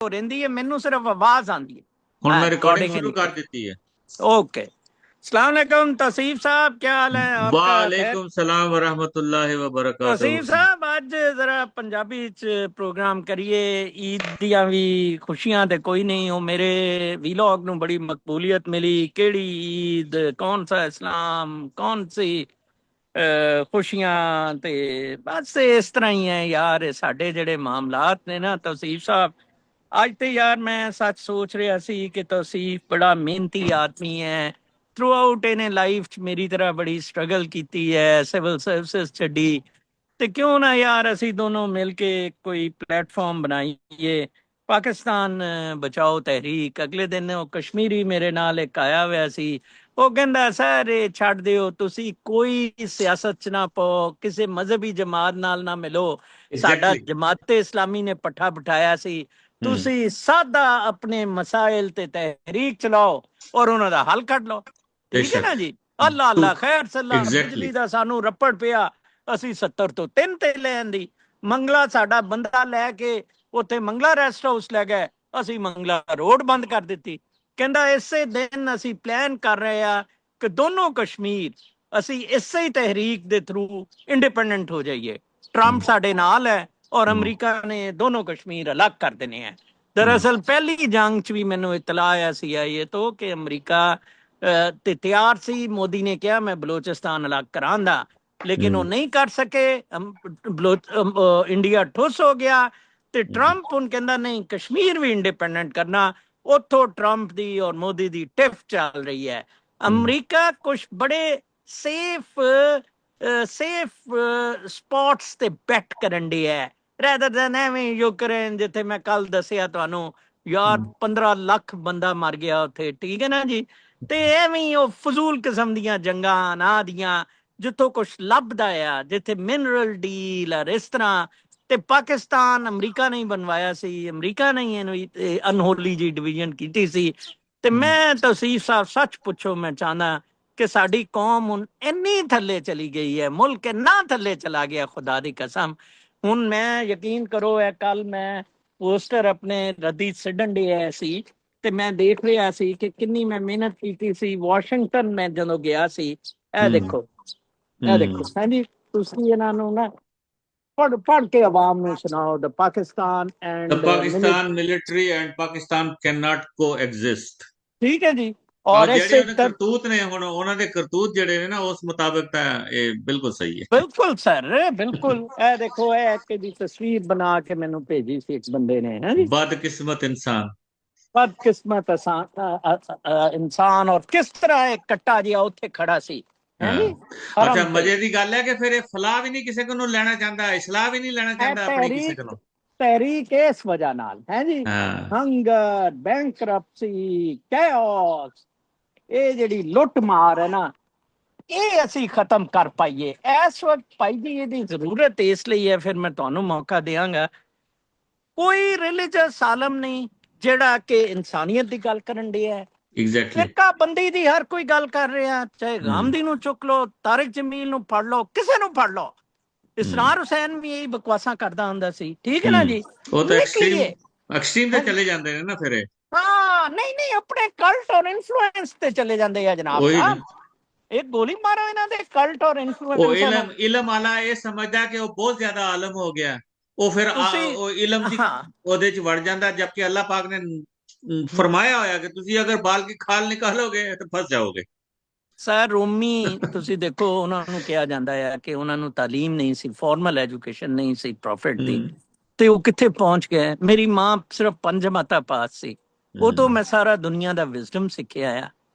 ਰਹਿੰਦੀ ਹੈ, ਮੈਨੂੰ ਸਿਰਫ ਆਵਾਜ਼ ਆਉਂਦੀ ਹੈ। ਹੁਣ ਮੈਂ ਰਿकॉर्डिंग शुरू कर दी है। ओके। अस्सलाम वालेकुम तौसीफ साहब, क्या हाल है आपका? खैर वालेकुम सलाम व रहमतुल्लाहि व तौसीफ बरकातहू। साहब, ਅੱਜ ਜ਼ਰਾ ਪੰਜਾਬੀ ਚ ਪ੍ਰੋਗਰਾਮ ਕਰੀਏ। ਈਦ ਦੀਆਂ ਵੀ ਖੁਸ਼ੀਆਂ ਤੇ ਕੋਈ ਨਹੀਂ, ਉਹ ਮੇਰੇ ਵੀਲੌਗ ਨੂੰ ਬੜੀ ਮਕਬੂਲੀਅਤ ਮਿਲੀ। ਕਿਹੜੀ ਈਦ, ਕੌਣ ਸਾ ਇਸਲਾਮ, ਕੌਣ ਸੀ ਖੁਸ਼ੀਆਂ, ਤੇ ਬਸ ਇਸ ਤਰ੍ਹਾਂ ਹੀ ਹੈ ਯਾਰ। ਇਹ ਸਾਡੇ ਜਿਹੜੇ ਮਾਮਲਾਤ ਨੇ ਨਾ ਤੌਸੀਫ ਸਾਹਿਬ, ਅੱਜ ਤੇ ਯਾਰ ਮੈਂ ਸੱਚ ਸੋਚ ਰਿਹਾ ਸੀ ਕਿ ਤੌਸੀਫ ਬੜਾ ਮਿਹਨਤੀ ਆਦਮੀ ਹੈ। ਥਰੂ ਆਊਟ ਇਹਨੇ ਲਾਈਫ 'ਚ ਮੇਰੀ ਤਰ੍ਹਾਂ ਬੜੀ ਸਟਰਗਲ ਕੀਤੀ ਹੈ, ਸਿਵਲ ਸਰਵਿਸਿਜ਼ ਛੱਡੀ। ਤੇ ਕਿਉਂ ਨਾ ਯਾਰ ਅਸੀਂ ਦੋਨੋਂ ਮਿਲ ਕੇ ਕੋਈ ਪਲੇਟਫਾਰਮ ਬਣਾਈਏ, ਪਾਕਿਸਤਾਨ ਬਚਾਓ ਤਹਿਰੀਕ। ਅਗਲੇ ਦਿਨ ਉਹ ਕਸ਼ਮੀਰੀ ਮੇਰੇ ਨਾਲ ਇੱਕ ਆਇਆ ਹੋਇਆ ਸੀ। ਉਹ ਕਹਿੰਦਾ ਸਰ ਇਹ ਛੱਡ ਦਿਓ, ਤੁਸੀਂ ਕੋਈ ਸਿਆਸਤ 'ਚ ਨਾ ਪਾਓ, ਕਿਸੇ ਮਜ਼ਹਬੀ ਜਮਾਤ ਨਾਲ ਨਾ ਮਿਲੋ। ਸਾਡਾ एग्जैक्टली। ਜਮਾਤੇ ਇਸਲਾਮੀ ਨੇ ਪੱਠਾ ਬਿਠਾਇਆ ਸੀ, ਤੁਸੀਂ ਸਾਦਾ ਆਪਣੇ ਮਸਾਇਲ ਤੇ ਤਹਿਰੀਕ ਚਲਾਓ ਔਰ ਉਹਨਾਂ ਦਾ ਹੱਲ ਕੱਢ ਲਓ। ਠੀਕ ਹੈ बेशक। ਨਾ ਜੀ। ਅੱਲਾ ਅੱਲਾ ਖੈਰ ਸੱਲਾ। एग्जैक्टली। ਬਿਜਲੀ ਦਾ ਸਾਨੂੰ ਰੱਪੜ ਪਿਆ, ਅਸੀਂ 70 ਤੋਂ 3 ਤੇ ਲੈਣ ਦੀ। ਮੰਗਲਾ ਸਾਡਾ ਬੰਦਾ ਲੈ ਕੇ ਉੱਥੇ ਮੰਗਲਾ ਰੈਸਟ ਹਾਊਸ ਲੈ ਗਏ, ਅਸੀਂ ਮੰਗਲਾ ਰੋਡ ਬੰਦ ਕਰ ਦਿੱਤੀ। ਕਹਿੰਦਾ ਇਸੇ ਦਿਨ ਅਸੀਂ ਪਲਾਨ ਕਰ ਰਹੇ ਆ ਕਿ ਦੋਨੋਂ ਕਸ਼ਮੀਰ ਅਸੀਂ ਇਸੇ ਹੀ ਤਹਿਰੀਕ ਦੇ ਥਰੂ ਇੰਡੀਪੈਂਡੈਂਟ ਹੋ ਜਾਈਏ। ਟਰੰਪ ਸਾਡੇ ਨਾਲ ਹੈ ਔਰ ਅਮਰੀਕਾ ਨੇ ਦੋਨੋਂ ਕਸ਼ਮੀਰ ਅਲੱਗ ਕਰ ਦੇਣੇ ਹੈ। ਦਰਅਸਲ ਪਹਿਲੀ ਜੰਗ 'ਚ ਵੀ ਮੈਨੂੰ ਇਤਲਾ ਆਇਆ CIA ਤੋਂ ਕਿ ਅਮਰੀਕਾ ਤੇ ਤਿਆਰ ਸੀ। ਮੋਦੀ ਨੇ ਕਿਹਾ ਮੈਂ ਬਲੋਚਿਸਤਾਨ ਅਲੱਗ ਕਰਾਂਦਾ, ਲੇਕਿਨ ਉਹ ਨਹੀਂ ਕਰ ਸਕੇ। ਇੰਡੀਆ ਠੁੱਸ ਹੋ ਗਿਆ ਤੇ ਟਰੰਪ ਹੁਣ ਕਹਿੰਦਾ ਨਹੀਂ ਕਸ਼ਮੀਰ ਵੀ ਇੰਡੀਪੈਂਡੈਂਟ ਕਰਨਾ। ਉੱਥੋਂ ਟਰੰਪ ਦੀ ਔਰ ਮੋਦੀ ਦੀ ਟਿਫ ਚੱਲ ਰਹੀ ਹੈ। ਅਮਰੀਕਾ ਕੁਝ ਬੜੇ ਸੇਫ ਸੇਫ ਸਪੌਟਸ ਤੇ ਬੈਟ ਕਰਨ ਦੀ ਹੈ, ਰੈਦਰ ਦੈਨ ਐਵੇਂ ਯੂਕਰੇਨ ਜਿੱਥੇ ਮੈਂ ਕੱਲ ਦੱਸਿਆ ਤੁਹਾਨੂੰ ਯਾਰ 15 ਲੱਖ ਬੰਦਾ ਮਰ ਗਿਆ ਉੱਥੇ। ਠੀਕ ਹੈ ਨਾ ਜੀ। ਤੇ ਐਵੇਂ ਉਹ ਫਜ਼ੂਲ ਕਿਸਮ ਦੀਆਂ ਜੰਗਾਂ ਨਾ ਦੀਆਂ, ਜਿੱਥੋਂ ਕੁਛ ਲੱਭਦਾ ਆ, ਜਿੱਥੇ ਮਿਨਰਲ ਡੀਲ ਔਰ ਇਸ ਤਰ੍ਹਾਂ। ਤੇ ਪਾਕਿਸਤਾਨ ਅਮਰੀਕਾ ਨੇ ਬਣਵਾਇਆ ਸੀ, ਅਮਰੀਕਾ ਨੇ ਇਹਨੂੰ ਅਨਹੋਲੀ ਜੀ ਡਿਵੀਜ਼ਨ ਕੀਤੀ ਸੀ। ਤੇ ਮੈਂ ਤੌਸੀਫ ਸਾਹਿਬ ਸੱਚ ਪੁੱਛੋ, ਮੈਂ ਚਾਹੁੰਦਾ ਕਿ ਸਾਡੀ ਕੌਮ ਹੁਣ ਇੰਨੀ ਥੱਲੇ ਚਲੀ ਗਈ ਹੈ, ਮੁਲਕ ਇੰਨਾ ਥੱਲੇ ਚਲਾ ਗਿਆ, ਖੁਦਾ ਦੀ ਕਸਮ। ਹੁਣ ਮੈਂ ਯਕੀਨ ਕਰੋ, ਇਹ ਕੱਲ ਮੈਂ ਪੋਸਟਰ ਆਪਣੇ ਰੱਦੀ ਸਿੱਢਣ ਡਿਆ ਸੀ ਤੇ ਮੈਂ ਦੇਖ ਰਿਹਾ ਸੀ ਕਿ ਕਿੰਨੀ ਮੈਂ ਮਿਹਨਤ ਕੀਤੀ ਸੀ। ਵਾਸ਼ਿੰਗਟਨ ਮੈਂ ਜਦੋਂ ਗਿਆ ਸੀ, ਇਹ ਦੇਖੋ, ਇਹ ਦੇਖੋ। ਹਾਂਜੀ, ਤੁਸੀਂ ਇਹਨਾਂ ਨੂੰ ਨਾ ਪੜ੍ਹ ਪੜ੍ਹ ਕੇ ਆਵਾਮ ਨੂੰ ਸੁਣਾਓ। The Pakistan The and Pakistan military and Pakistan cannot coexist। ਠੀਕ ਹੈ ਜੀ। ਆ ਔਰ ਜਿਹੜੇ ਇਸੇ ਉਹਨੇ ਕਰਤੂਤ ਨੇ, ਹੁਣ ਉਹਨਾਂ ਦੇ ਕਰਤੂਤ ਜਿਹੜੇ ਨੇ ਨਾ, ਉਸ ਮੁਤਾਬਕ ਤਾਂ ਇਹ ਬਿਲਕੁਲ ਸਹੀ ਹੈ। ਬਿਲਕੁਲ ਸਰ, ਬਿਲकुल। ਇਹ ਦੇਖੋ, ਇਹ ਕਿ ਤਸਵੀਰ ਬਣਾ ਕੇ ਮੈਨੂੰ ਭੇਜੀ ਸੀ ਇੱਕ ਬੰਦੇ ਨੇ। ਹੈ ਜੀ। बदकिस्मत इंसान। ਬਦਕਿਸਮਤ ਇਨਸਾਨ, ਔਰ ਕਿਸ ਤਰ੍ਹਾਂ ਇਹ ਕੱਟਾ ਜਿਹਾ ਉੱਥੇ ਖੜਾ ਸੀ। ਹੈ ਜੀ। ਹਾਂ। ਅੱਛਾ, ਹਰਮ ਤੇ ਮਜ਼ੇ ਦੀ ਗੱਲ ਹੈ ਕਿ ਫਿਰ ਇਹ ਫਲਾਹ ਵੀ ਨਹੀਂ ਕਿਸੇ ਕੋਲੋਂ ਲੈਣਾ ਚਾਹੁੰਦਾ, ਇਸਲਾਹ ਵੀ ਨਹੀਂ ਲੈਣਾ ਇਹ ਚਾਹੁੰਦਾ ਆਪਣੀ ਕਿਸੇ ਕੋਲੋਂ। ਤਹਿਰੀਕ ਇਸ ਵਜ੍ਹਾ ਨਾਲ ਹੈ ਜੀ। ਹਾਂ। ਹੰਗਰ, ਬੈਂਕਰਪਸੀ, ਕੈਓਸ, ਇਹ ਜਿਹੜੀ ਲੁੱਟ ਮਾਰ ਹੈ ਨਾ, ਇਹ ਅਸੀਂ ਖਤਮ ਕਰ ਪਾਈਏ ਇਸ ਵਕਤ। ਭਾਈ ਜੀ ਇਹਦੀ ਜ਼ਰੂਰਤ ਇਸ ਲਈ ਹੈ, ਫਿਰ ਮੈਂ ਤੁਹਾਨੂੰ ਮੌਕਾ ਦਿਆਂਗਾ। ਕੋਈ ਰਿਲੀਜੀਅਸ ਆਲਮ ਨਹੀਂ ਜਿਹੜਾ ਕਿ ਇਨਸਾਨੀਅਤ ਦੀ ਗੱਲ ਕਰਨ ਡਿਆ ਹੈ। एग्जैक्टली। ਫਿਰਕਾ ਬੰਦੀ ਦੀ ਹਰ ਕੋਈ ਗੱਲ ਕਰ ਰਿਹਾ, ਚਾਹੇ ਗਾਂਧੀ ਨੂੰ ਚੁੱਕ ਲਓ, ਤਾਰਿਕ ਜਮੀਲ ਨੂੰ ਫੜ ਲਓ, ਕਿਸੇ ਨੂੰ ਫੜ ਲਓ। ਇਸਰਾਰ ਹੁਸੈਨ ਵੀ ਇਹੀ ਬਕਵਾਸਾਂ ਕਰਦਾ ਹੁੰਦਾ ਸੀ। ਠੀਕ ਹੈ ਨਾ ਜੀ। ਉਹ ਤਾਂ ਐਕਸਟ੍ਰੀਮ ਨਿਕਲੀਏ। ਐਕਸਟ੍ਰੀਮ ਤੇ ਚਲੇ ਜਾਂਦੇ ਨੇ ਨਾ ਫਿਰ ਇਹ। ਹਾਂ, ਨਹੀਂ ਨਹੀਂ, ਆਪਣੇ ਕਲਟ ਔਰ ਇਨਫਲੂਐਂਸ ਤੇ ਚਲੇ ਜਾਂਦੇ ਆ ਜਨਾਬ ਉਹੀ ਸਾਹਿਬ। ਨਾ। ਇਹ ਗੋਲੀ ਮਾਰੋ ਇਹਨਾਂ ਦੇ ਕਲਟ ਔਰ ਉਹ ਇਨਫਲੂਐਂਸ ਨੂੰ। ਇਲਮ ਵਾਲਾ ਇਹ ਸਮਝਦਾ ਕਿ ਉਹ ਬਹੁਤ ਜ਼ਿਆਦਾ ਆਲਮ ਹੋ ਗਿਆ, ਉਹ ਫਿਰ ਤੁਸੀਂ ਉਹ ਇਲਮ ਦੀ ਹਾਂ ਉਹਦੇ ਚ ਵੜ ਜਾਂਦਾ, ਜਦਕਿ ਅੱਲਾਹ ਪਾਕ ਨੇ ਫਰਮਾਇਆ ਹੋਇਆ ਕਿ ਤੁਸੀਂ ਅਗਰ ਬਾਲ ਕੀ ਖਾਲ ਨਿਕਾਲੋਗੇ ਤਾਂ ਫਸ ਜਾਓਗੇ। ਸਰ, ਰੋਮੀ ਤੁਸੀਂ ਦੇਖੋ, ਉਹਨਾਂ ਨੂੰ ਕਿਹਾ ਜਾਂਦਾ ਹੈ ਕਿ ਉਹਨਾਂ ਨੂੰ ਤਾਲੀਮ ਨਹੀਂ ਸੀ, ਫਾਰਮਲ ਐਜੂਕੇਸ਼ਨ ਨਹੀਂ ਸੀ ਪ੍ਰੋਫਿਟ ਦੀ, ਤੇ ਉਹ ਕਿੱਥੇ ਪਹੁੰਚ ਗਏ। ਮੇਰੀ ਮਾਂ ਸਿਰਫ 5 ਜਮਾਤਾਂ ਪਾਸ ਸੀ, ਉਹ ਤੋਂ ਮੈਂ ਸਾਰਾ ਦੁਨੀਆ ਦਾ ਵਿਜ਼ਡਮ ਸਿੱਖਿਆ ਆ।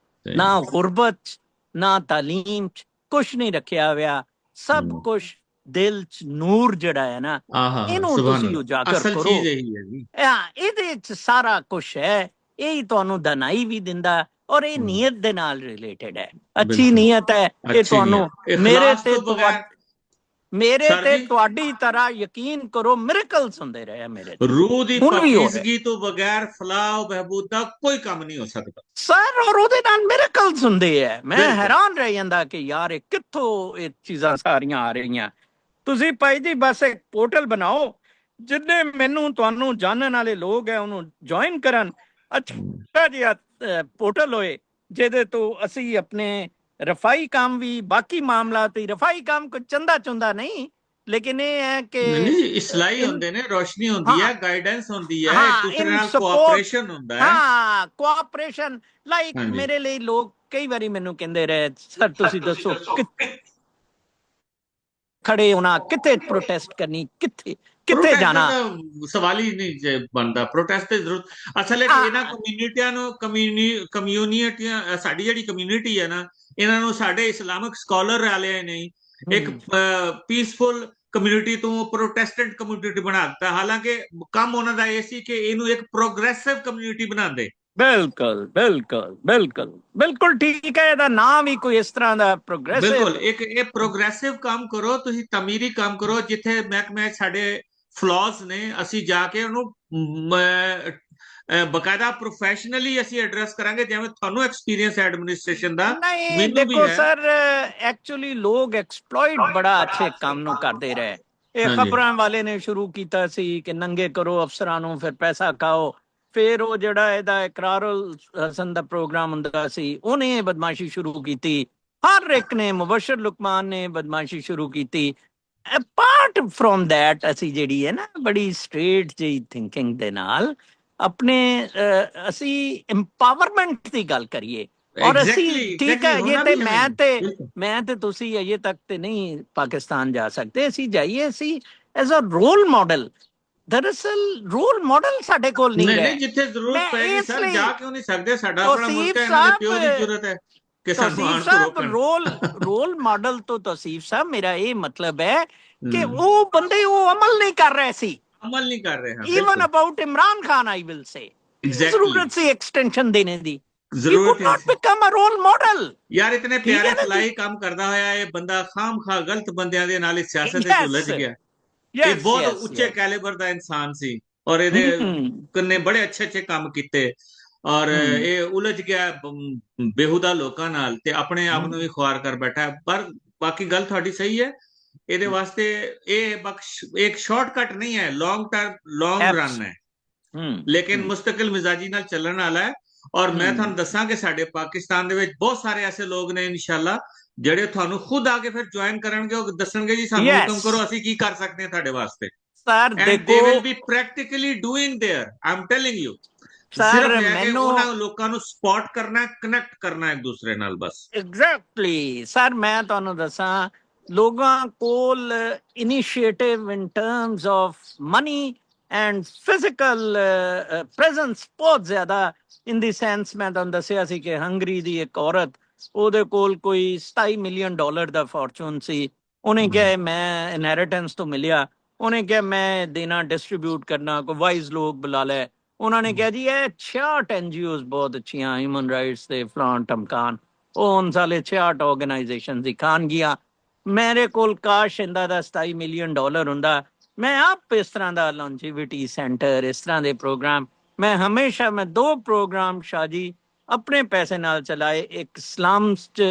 ਨਾ ਗੁਰਬਤ ਚ, ਨਾ ਤਾਲੀਮ ਚ ਕੁਛ ਨਹੀਂ ਰੱਖਿਆ ਹੋਇਆ। ਸਭ ਕੁਛ ਦਿਲ ਚ ਨੂਰ ਜਿਹੜਾ ਹੈ ਨਾ, ਇਹਨੂੰ ਤੁਸੀਂ ਉਜਾਗਰ ਅਸਲ ਕਰੋ। ਚੀਜ਼ ਇਹੀ ਹੈ ਜੀ। ਇਹਦੇ ਚ ਸਾਰਾ ਕੁਛ ਹੈ। ਇਹ ਤੁਹਾਨੂੰ ਦਨਾਈ ਵੀ ਦਿੰਦਾ ਔਰ ਇਹ ਨੀਅਤ ਦੇ ਨਾਲ ਰਿਲੇਟਡ ਹੈ। ਅੱਛੀ ਨੀਅਤ ਹੈ। ਇਹ ਤੁਹਾਨੂੰ ਮੇਰੇ ਤੇ ਤੁਹਾਡੀ ਤਰ੍ਹਾਂ ਯਕੀਨ ਕਰੋ ਮਿਰਕਲਸ ਹੁੰਦੇ ਰਹੇ ਮੇਰੇ ਤੇ, ਰੂਹ ਦੀ ਹੁਣ ਵੀ ਹੋ ਰਹੇ ਪਾਕੀਜ਼ਗੀ ਤੋਂ ਬਗੈਰ ਫਲਾਹ ਬਹਿਬੂਦ ਦਾ ਕੋਈ ਕੰਮ ਨਹੀਂ ਹੋ ਸਕਦਾ ਸਰ। ਔਰ ਉਹਦੇ ਨਾਲ ਮਿਰਕਲਸ ਹੁੰਦੇ ਹੈ। ਮੈਂ ਹੈਰਾਨ ਰਹਿ ਜਾਂਦਾ ਕਿ ਯਾਰ ਇਹ ਕਿੱਥੋਂ ਇਹ ਚੀਜ਼ਾਂ ਸਾਰੀਆਂ ਆ ਰਹੀਆਂ। ਤੁਸੀਂ ਭਾਈ ਜੀ ਬਸ ਇੱਕ ਪੋਰਟਲ ਬਣਾਓ, ਜਿੰਨੇ ਮੈਨੂੰ ਤੁਹਾਨੂੰ ਜਾਣਨ ਵਾਲੇ ਲੋਕ ਹੈ ਉਹਨੂੰ ਜੁਆਇਨ ਕਰਨ। ਅੱਛਾ ਜਿਹਾ ਪੋਰਟਲ ਹੋਏ ਜਿਹਦੇ ਤੋਂ ਅਸੀਂ ਆਪਣੇ ਰਫਾਈ ਕੰਮ ਵੀ, ਬਾਕੀ ਮਾਮਲਾ ਤੇ ਰਫਾਈ ਕੰਮ ਕੋਈ ਚੰਦਾ ਚੁੰਦਾ ਨਹੀਂ, ਲੇਕਿਨ ਇਹ ਹੈ ਕਿ ਨਹੀਂ ਇਸਲਾਈ ਇਨ ਹੁੰਦੇ ਨੇ, ਰੋਸ਼ਨੀ ਹੁੰਦੀ ਹਾਂ ਹੈ, ਗਾਈਡੈਂਸ ਹੁੰਦੀ ਹੈ, ਇੱਕ ਹਾਂ ਦੂਸਰੇ ਇਨ ਨਾਲ ਸਪੋਰਟ, ਕੋਆਪਰੇਸ਼ਨ ਹੁੰਦਾ ਹੈ। ਹਾਂ ਕੋਆਪਰੇਸ਼ਨ। ਲਾਈਕ ਹਾਂਜੀ ਮੇਰੇ ਲਈ ਲੋਕ ਕਈ ਵਾਰੀ ਮੈਨੂੰ ਕਹਿੰਦੇ ਰਹੇ, ਸਰ ਤੁਸੀਂ ਦੱਸੋ ਖੜੇ ਹੋਣਾ ਕਿੱਥੇ, ਪ੍ਰੋਟੈਸਟ ਕਰਨੀ ਕਿੱਥੇ, ਕਿੱਥੇ ਪ੍ਰੋਟੈਸਟ ਜਾਣਾ। ਦਾ ਸਵਾਲ ਹੀ ਨਹੀਂ ਬਣਦਾ, ਪ੍ਰੋਟੈਸਟ ਦੀ ਜ਼ਰੂਰਤ ਅਸਲ ਹੈ ਕਿ ਇਹਨਾਂ ਆ ਕਮਿਊਨਿਟੀਆਂ ਨੂੰ ਕਮਿਊਨਿਟੀਆਂ ਸਾਡੀ ਜਿਹੜੀ ਕਮਿਊਨਿਟੀ ਹੈ ਨਾ, ਇਹਨਾਂ ਨੂੰ ਸਾਡੇ ਇਸਲਾਮਿਕ ਸਕਾਲਰ ਵਾਲਿਆਂ ਨੇ ਇੱਕ ਹਮ, ਪੀਸਫੁਲ ਕਮਿਊਨਿਟੀ ਤੋਂ ਪ੍ਰੋਟੈਸਟੈਂਟ ਕਮਿਊਨਿਟੀ ਬਣਾ ਦਿੱਤਾ। ਹਾਲਾਂਕਿ ਕੰਮ ਉਹਨਾਂ ਦਾ ਇਹ ਸੀ ਕਿ ਇਹਨੂੰ ਇੱਕ ਪ੍ਰੋਗਰੈਸਿਵ ਕਮਿਊਨਿਟੀ ਬਣਾਉਂਦੇ। ਬਿਲਕੁਲ ਬਿਲਕੁਲ ਬਿਲਕੁਲ ਬਿਲਕੁਲ ਠੀਕ ਹੈ, ਇਹਦਾ ਨਾਮ ਵੀ ਕੋਈ ਇਸ ਤਰ੍ਹਾਂ ਦਾ ਬਿਲਕੁਲ ਪ੍ਰੋਗਰੈਸਿਵ। ਇੱਕ ਇਹ ਪ੍ਰੋਗਰੈਸਿਵ ਕੰਮ ਕਰੋ, ਤੁਸੀਂ ਤਮੀਰੀ ਕੰਮ ਕਰੋ, ਜਿੱਥੇ ਮਹਿਕਮੇ ਸਾਡੇ ਫਲॉज ਨੇ ਅਸੀਂ ਜਾ ਕੇ ਉਹਨੂੰ ਬਕਾਇਦਾ ਪ੍ਰੋਫੈਸ਼ਨਲੀ ਅਸੀਂ ਐਡਰੈਸ ਕਰਾਂਗੇ, ਜਿਵੇਂ ਤੁਹਾਨੂੰ ਐਕਸਪੀਰੀਅੰਸ ਹੈ ਐਡਮਿਨਿਸਟ੍ਰੇਸ਼ਨ ਦਾ, ਨਹੀਂ ਮੈਨੂੰ ਵੀ ਦੇਖੋ ਹੈ। ਸਰ, ਐਕਚੁਅਲੀ ਲੋਕ ਐਕਸਪਲੋਇਟ ਬੜਾ ਅੱਛੇ ਕੰਮ ਨੂੰ ਕਰਦੇ ਰਹੇ। ਇਹ ਹਾਂਜੀ ਖਬਰਾਂ ਵਾਲੇ ਨੇ ਸ਼ੁਰੂ ਕੀਤਾ ਸੀ ਕਿ ਨੰਗੇ ਕਰੋ ਅਫਸਰਾਂ ਨੂੰ, ਫਿਰ ਪੈਸਾ ਖਾਓ। ਫਿਰ ਉਹ ਜਿਹੜਾ ਇਹਦਾ ਇਕਰਾਰੁਲ ਹਸਨ ਦਾ ਪ੍ਰੋਗਰਾਮ ਹੁੰਦਾ ਸੀ, ਉਹਨੇ ਬਦਮਾਸ਼ੀ ਸ਼ੁਰੂ ਕੀਤੀ। ਹਰ ਇੱਕ ਨੇ, ਮੁਬਸ਼ਰ ਲੁਕਮਾਨ ਨੇ ਬਦਮਾਸ਼ੀ ਸ਼ੁਰੂ ਕੀਤੀ। ਅਪਾਰਟ ਫਰੋਮ ਦੈਟ, ਅਸੀਂ ਜਿਹੜੀ ਹੈ ਨਾ ਬੜੀ ਸਟ੍ਰੇਟ ਜਿਹੀ ਥਿੰਕਿੰਗ ਦੇ ਨਾਲ ਆਪਣੇ ਅਸੀਂ ਇੰਪਾਵਰਮੈਂਟ ਦੀ ਗੱਲ ਕਰੀਏ। ਔਰ ਅਸੀਂ ਠੀਕ ਐਗਜ਼ੈਕਟਲੀ ਹੈ, ਇਹ ਹੋਣਾ ਤੇ ਵੀ ਹੈ। ਬਿਲਕੁਲ ਮੈਂ ਤੇ ਤੁਸੀਂ ਅਜੇ ਤੱਕ ਤੇ ਨਹੀਂ ਪਾਕਿਸਤਾਨ ਜਾ ਸਕਦੇ, ਅਸੀਂ ਜਾਈਏ, ਅਸੀਂ ਐਜ਼ ਅ ਰੋਲ ਮਾਡਲ। ਦਰਅਸਲ ਰੋਲ ਮਾਡਲ ਸਾਡੇ ਕੋਲ ਨਹੀਂ ਨਹੀਂ ਨਹੀਂ, ਰਹੇ। ਜਿੱਥੇ ਜ਼ਰੂਰਤ ਮੈਂ ਪਏਗੀ ਇਸ ਸਰ ਜਾ ਲਈ ਕਿਉਂ ਨਹੀਂ ਸਕਦੇ, ਸਾਡਾ ਆਪਣਾ ਮੁਲਕ ਤੌਸੀਫ ਹੈ, ਇਹਨਾਂ ਦੇ ਸਾਹਿਬ, ਪਿਓ ਦੀ ਜ਼ਰੂਰਤ ਹੈ ਕਿ ਸਾਨੂੰ ਤੌਸੀਫ ਆਉਣ ਤੋਂ ਸਾਹਿਬ ਰੋਕਣ। ਰੋਲ ਮਾਡਲ ਤੋਂ ਤੌਸੀਫ ਸਾਹਿਬ ਮੇਰਾ ਇਹ ਮਤਲਬ ਹੈ ਕਿ ਹੂੰ ਉਹ ਬੰਦੇ ਉਹ ਅਮਲ ਨਹੀਂ ਕਰ ਰਹੇ ਸੀ। ਅਮਲ नहीं कर रहे हैं, इवन बिल्कुल about Imran Khan I will say exactly जरूरत सी एक्सटेंशन देने दी। He जरूरत could he not become a role model। यार इतने ठीक प्यारे है ना जी। फलाई काम करता होया ये बंदा खाम खा गलत बंदियां दे नाल सियासत विच यस उलझ गया। ये यस बहुत यस उच्चे यस। कैलिबर दा इंसान सी और ਇਹਦੇ हम्म ਕन्ने बड़े अच्छे अच्छे ਕੰਮ ਕੀਤੇ ਔਰ हम्म ਇਹ ਉਲਝ ਗਿਆ ਬੇਹੁਦਾ ਲੋਕਾਂ ਨਾਲ ਤੇ ਆਪਣੇ ਆਪ ਨੂੰ ਵੀ ਖੁਆਰ ਕਰ ਬੈਠਾ। ਪਰ ਬਾਕੀ ਗੱਲ ਤੁਹਾਡੀ ਸਹੀ ਹੈ, ਇਹਦੇ ਵਾਸਤੇ ਇਹ ਬਖਸ਼ ਇੱਕ ਸ਼ਾਰਟਕਟ ਨਹੀਂ ਹੈ, ਲੌਂਗ ਟਰਮ ਲੌਂਗ ਰਨ ਹੈ, ਲੇਕਿਨ हम्म ਮੁਸਤਕਿਲ ਮਿਜ਼ਾਜੀ ਨਾਲ ਚੱਲਣ ਵਾਲਾ ਹੈ। ਔਰ ਮੈਂ ਤੁਹਾਨੂੰ ਦੱਸਾਂ ਕਿ ਸਾਡੇ ਪਾਕਿਸਤਾਨ ਦੇ ਵਿੱਚ ਬਹੁਤ ਸਾਰੇ ਐਸੇ ਲੋਕ ਨੇ ਇਨਸ਼ਾਅੱਲਾ ਜਿਹੜੇ ਤੁਹਾਨੂੰ ਖੁਦ ਆ ਕੇ ਫਿਰ ਜੁਆਇਨ ਕਰਨਗੇ, ਉਹ ਦੱਸਣਗੇ ਜੀ ਸਾਨੂੰ ਹੁਕਮ यस ਕਰੋ ਅਸੀਂ ਕੀ ਕਰ ਸਕਦੇ ਹਾਂ ਤੁਹਾਡੇ ਵਾਸਤੇ। सर ਐਂਡ ਦੇ देखो will be practically doing there, I am telling you. Sir ਸਿਰਫ ਇਹ ਹੈ ਕਿ मैनू ਉਹਨਾਂ ਲੋਕਾਂ ਨੂੰ ਸਪੋਰਟ ਕਰਨਾ, ਕਨੈਕਟ ਕਰਨਾ ਇੱਕ ਦੂਸਰੇ ਨਾਲ ਬਸ। ਐਗਜ਼ੈਕਟਲੀ ਸਰ, ਮੈਂ ਤੁਹਾਨੂੰ ਦੱਸਾਂ, ਲੋਕਾਂ ਕੋਲ initiative in terms of money and physical presence ਬਹੁਤ ਜ਼ਿਆਦਾ। ਇਨ ਦੀ ਸੈਂਸ ਮੈਂ ਤੁਹਾਨੂੰ ਦੱਸਿਆ ਸੀ ਕਿ ਹੰਗਰੀ ਦੀ ਇੱਕ ਔਰਤ, ਉਹਦੇ ਕੋਲ ਕੋਈ $27 ਮਿਲੀਅਨ ਦਾ ਫੋਰਚੂਨ ਸੀ। ਉਹਨੇ ਕਿਹਾ ਮੈਂ ਇਨਹੈਰੀਟੈਂਸ ਤੋਂ ਮਿਲਿਆ, ਉਹਨੇ ਕਿਹਾ ਮੈਂ ਦੇਣਾ ਡਿਸਟਰੀਬਿਊਟ ਕਰਨਾ, ਕੋਈ ਵਾਈਜ਼ ਲੋਕ ਬੁਲਾ ਲੈ। ਉਹਨਾਂ ਨੇ ਕਿਹਾ ਜੀ ਇਹ 66 ਐਨਜੀਓਜ਼ ਬਹੁਤ ਅੱਛੀਆਂ ਹਿਊਮਨ ਰਾਈਟਸ ਦੇ ਫਲਾਣ ਟਮਕਾਨ, ਉਹ ਹੁਣ ਸਾਲੇ 66 ਆਰਗੇਨਾਈਜੇਸ਼ਨ ਦਿਖਾਣਗੀਆਂ। ਮੇਰੇ ਕੋਲ ਕਾਸ਼ ਇੰਦਾ ਦਾ $27 ਮਿਲੀਅਨ ਹੁੰਦਾ, ਮੈਂ ਆਪ ਇਸ ਤਰ੍ਹਾਂ ਦਾ ਲੌਂਜੀਵਿਟੀ ਸੈਂਟਰ, ਇਸ ਤਰ੍ਹਾਂ ਦੇ ਪ੍ਰੋਗਰਾਮ, ਮੈਂ ਹਮੇਸ਼ਾ ਮੈਂ 2 ਪ੍ਰੋਗਰਾਮ ਸ਼ਾਜੀ ਆਪਣੇ ਪੈਸੇ ਨਾਲ ਚਲਾਏ। ਇੱਕ ਸਲਮਸ ਚ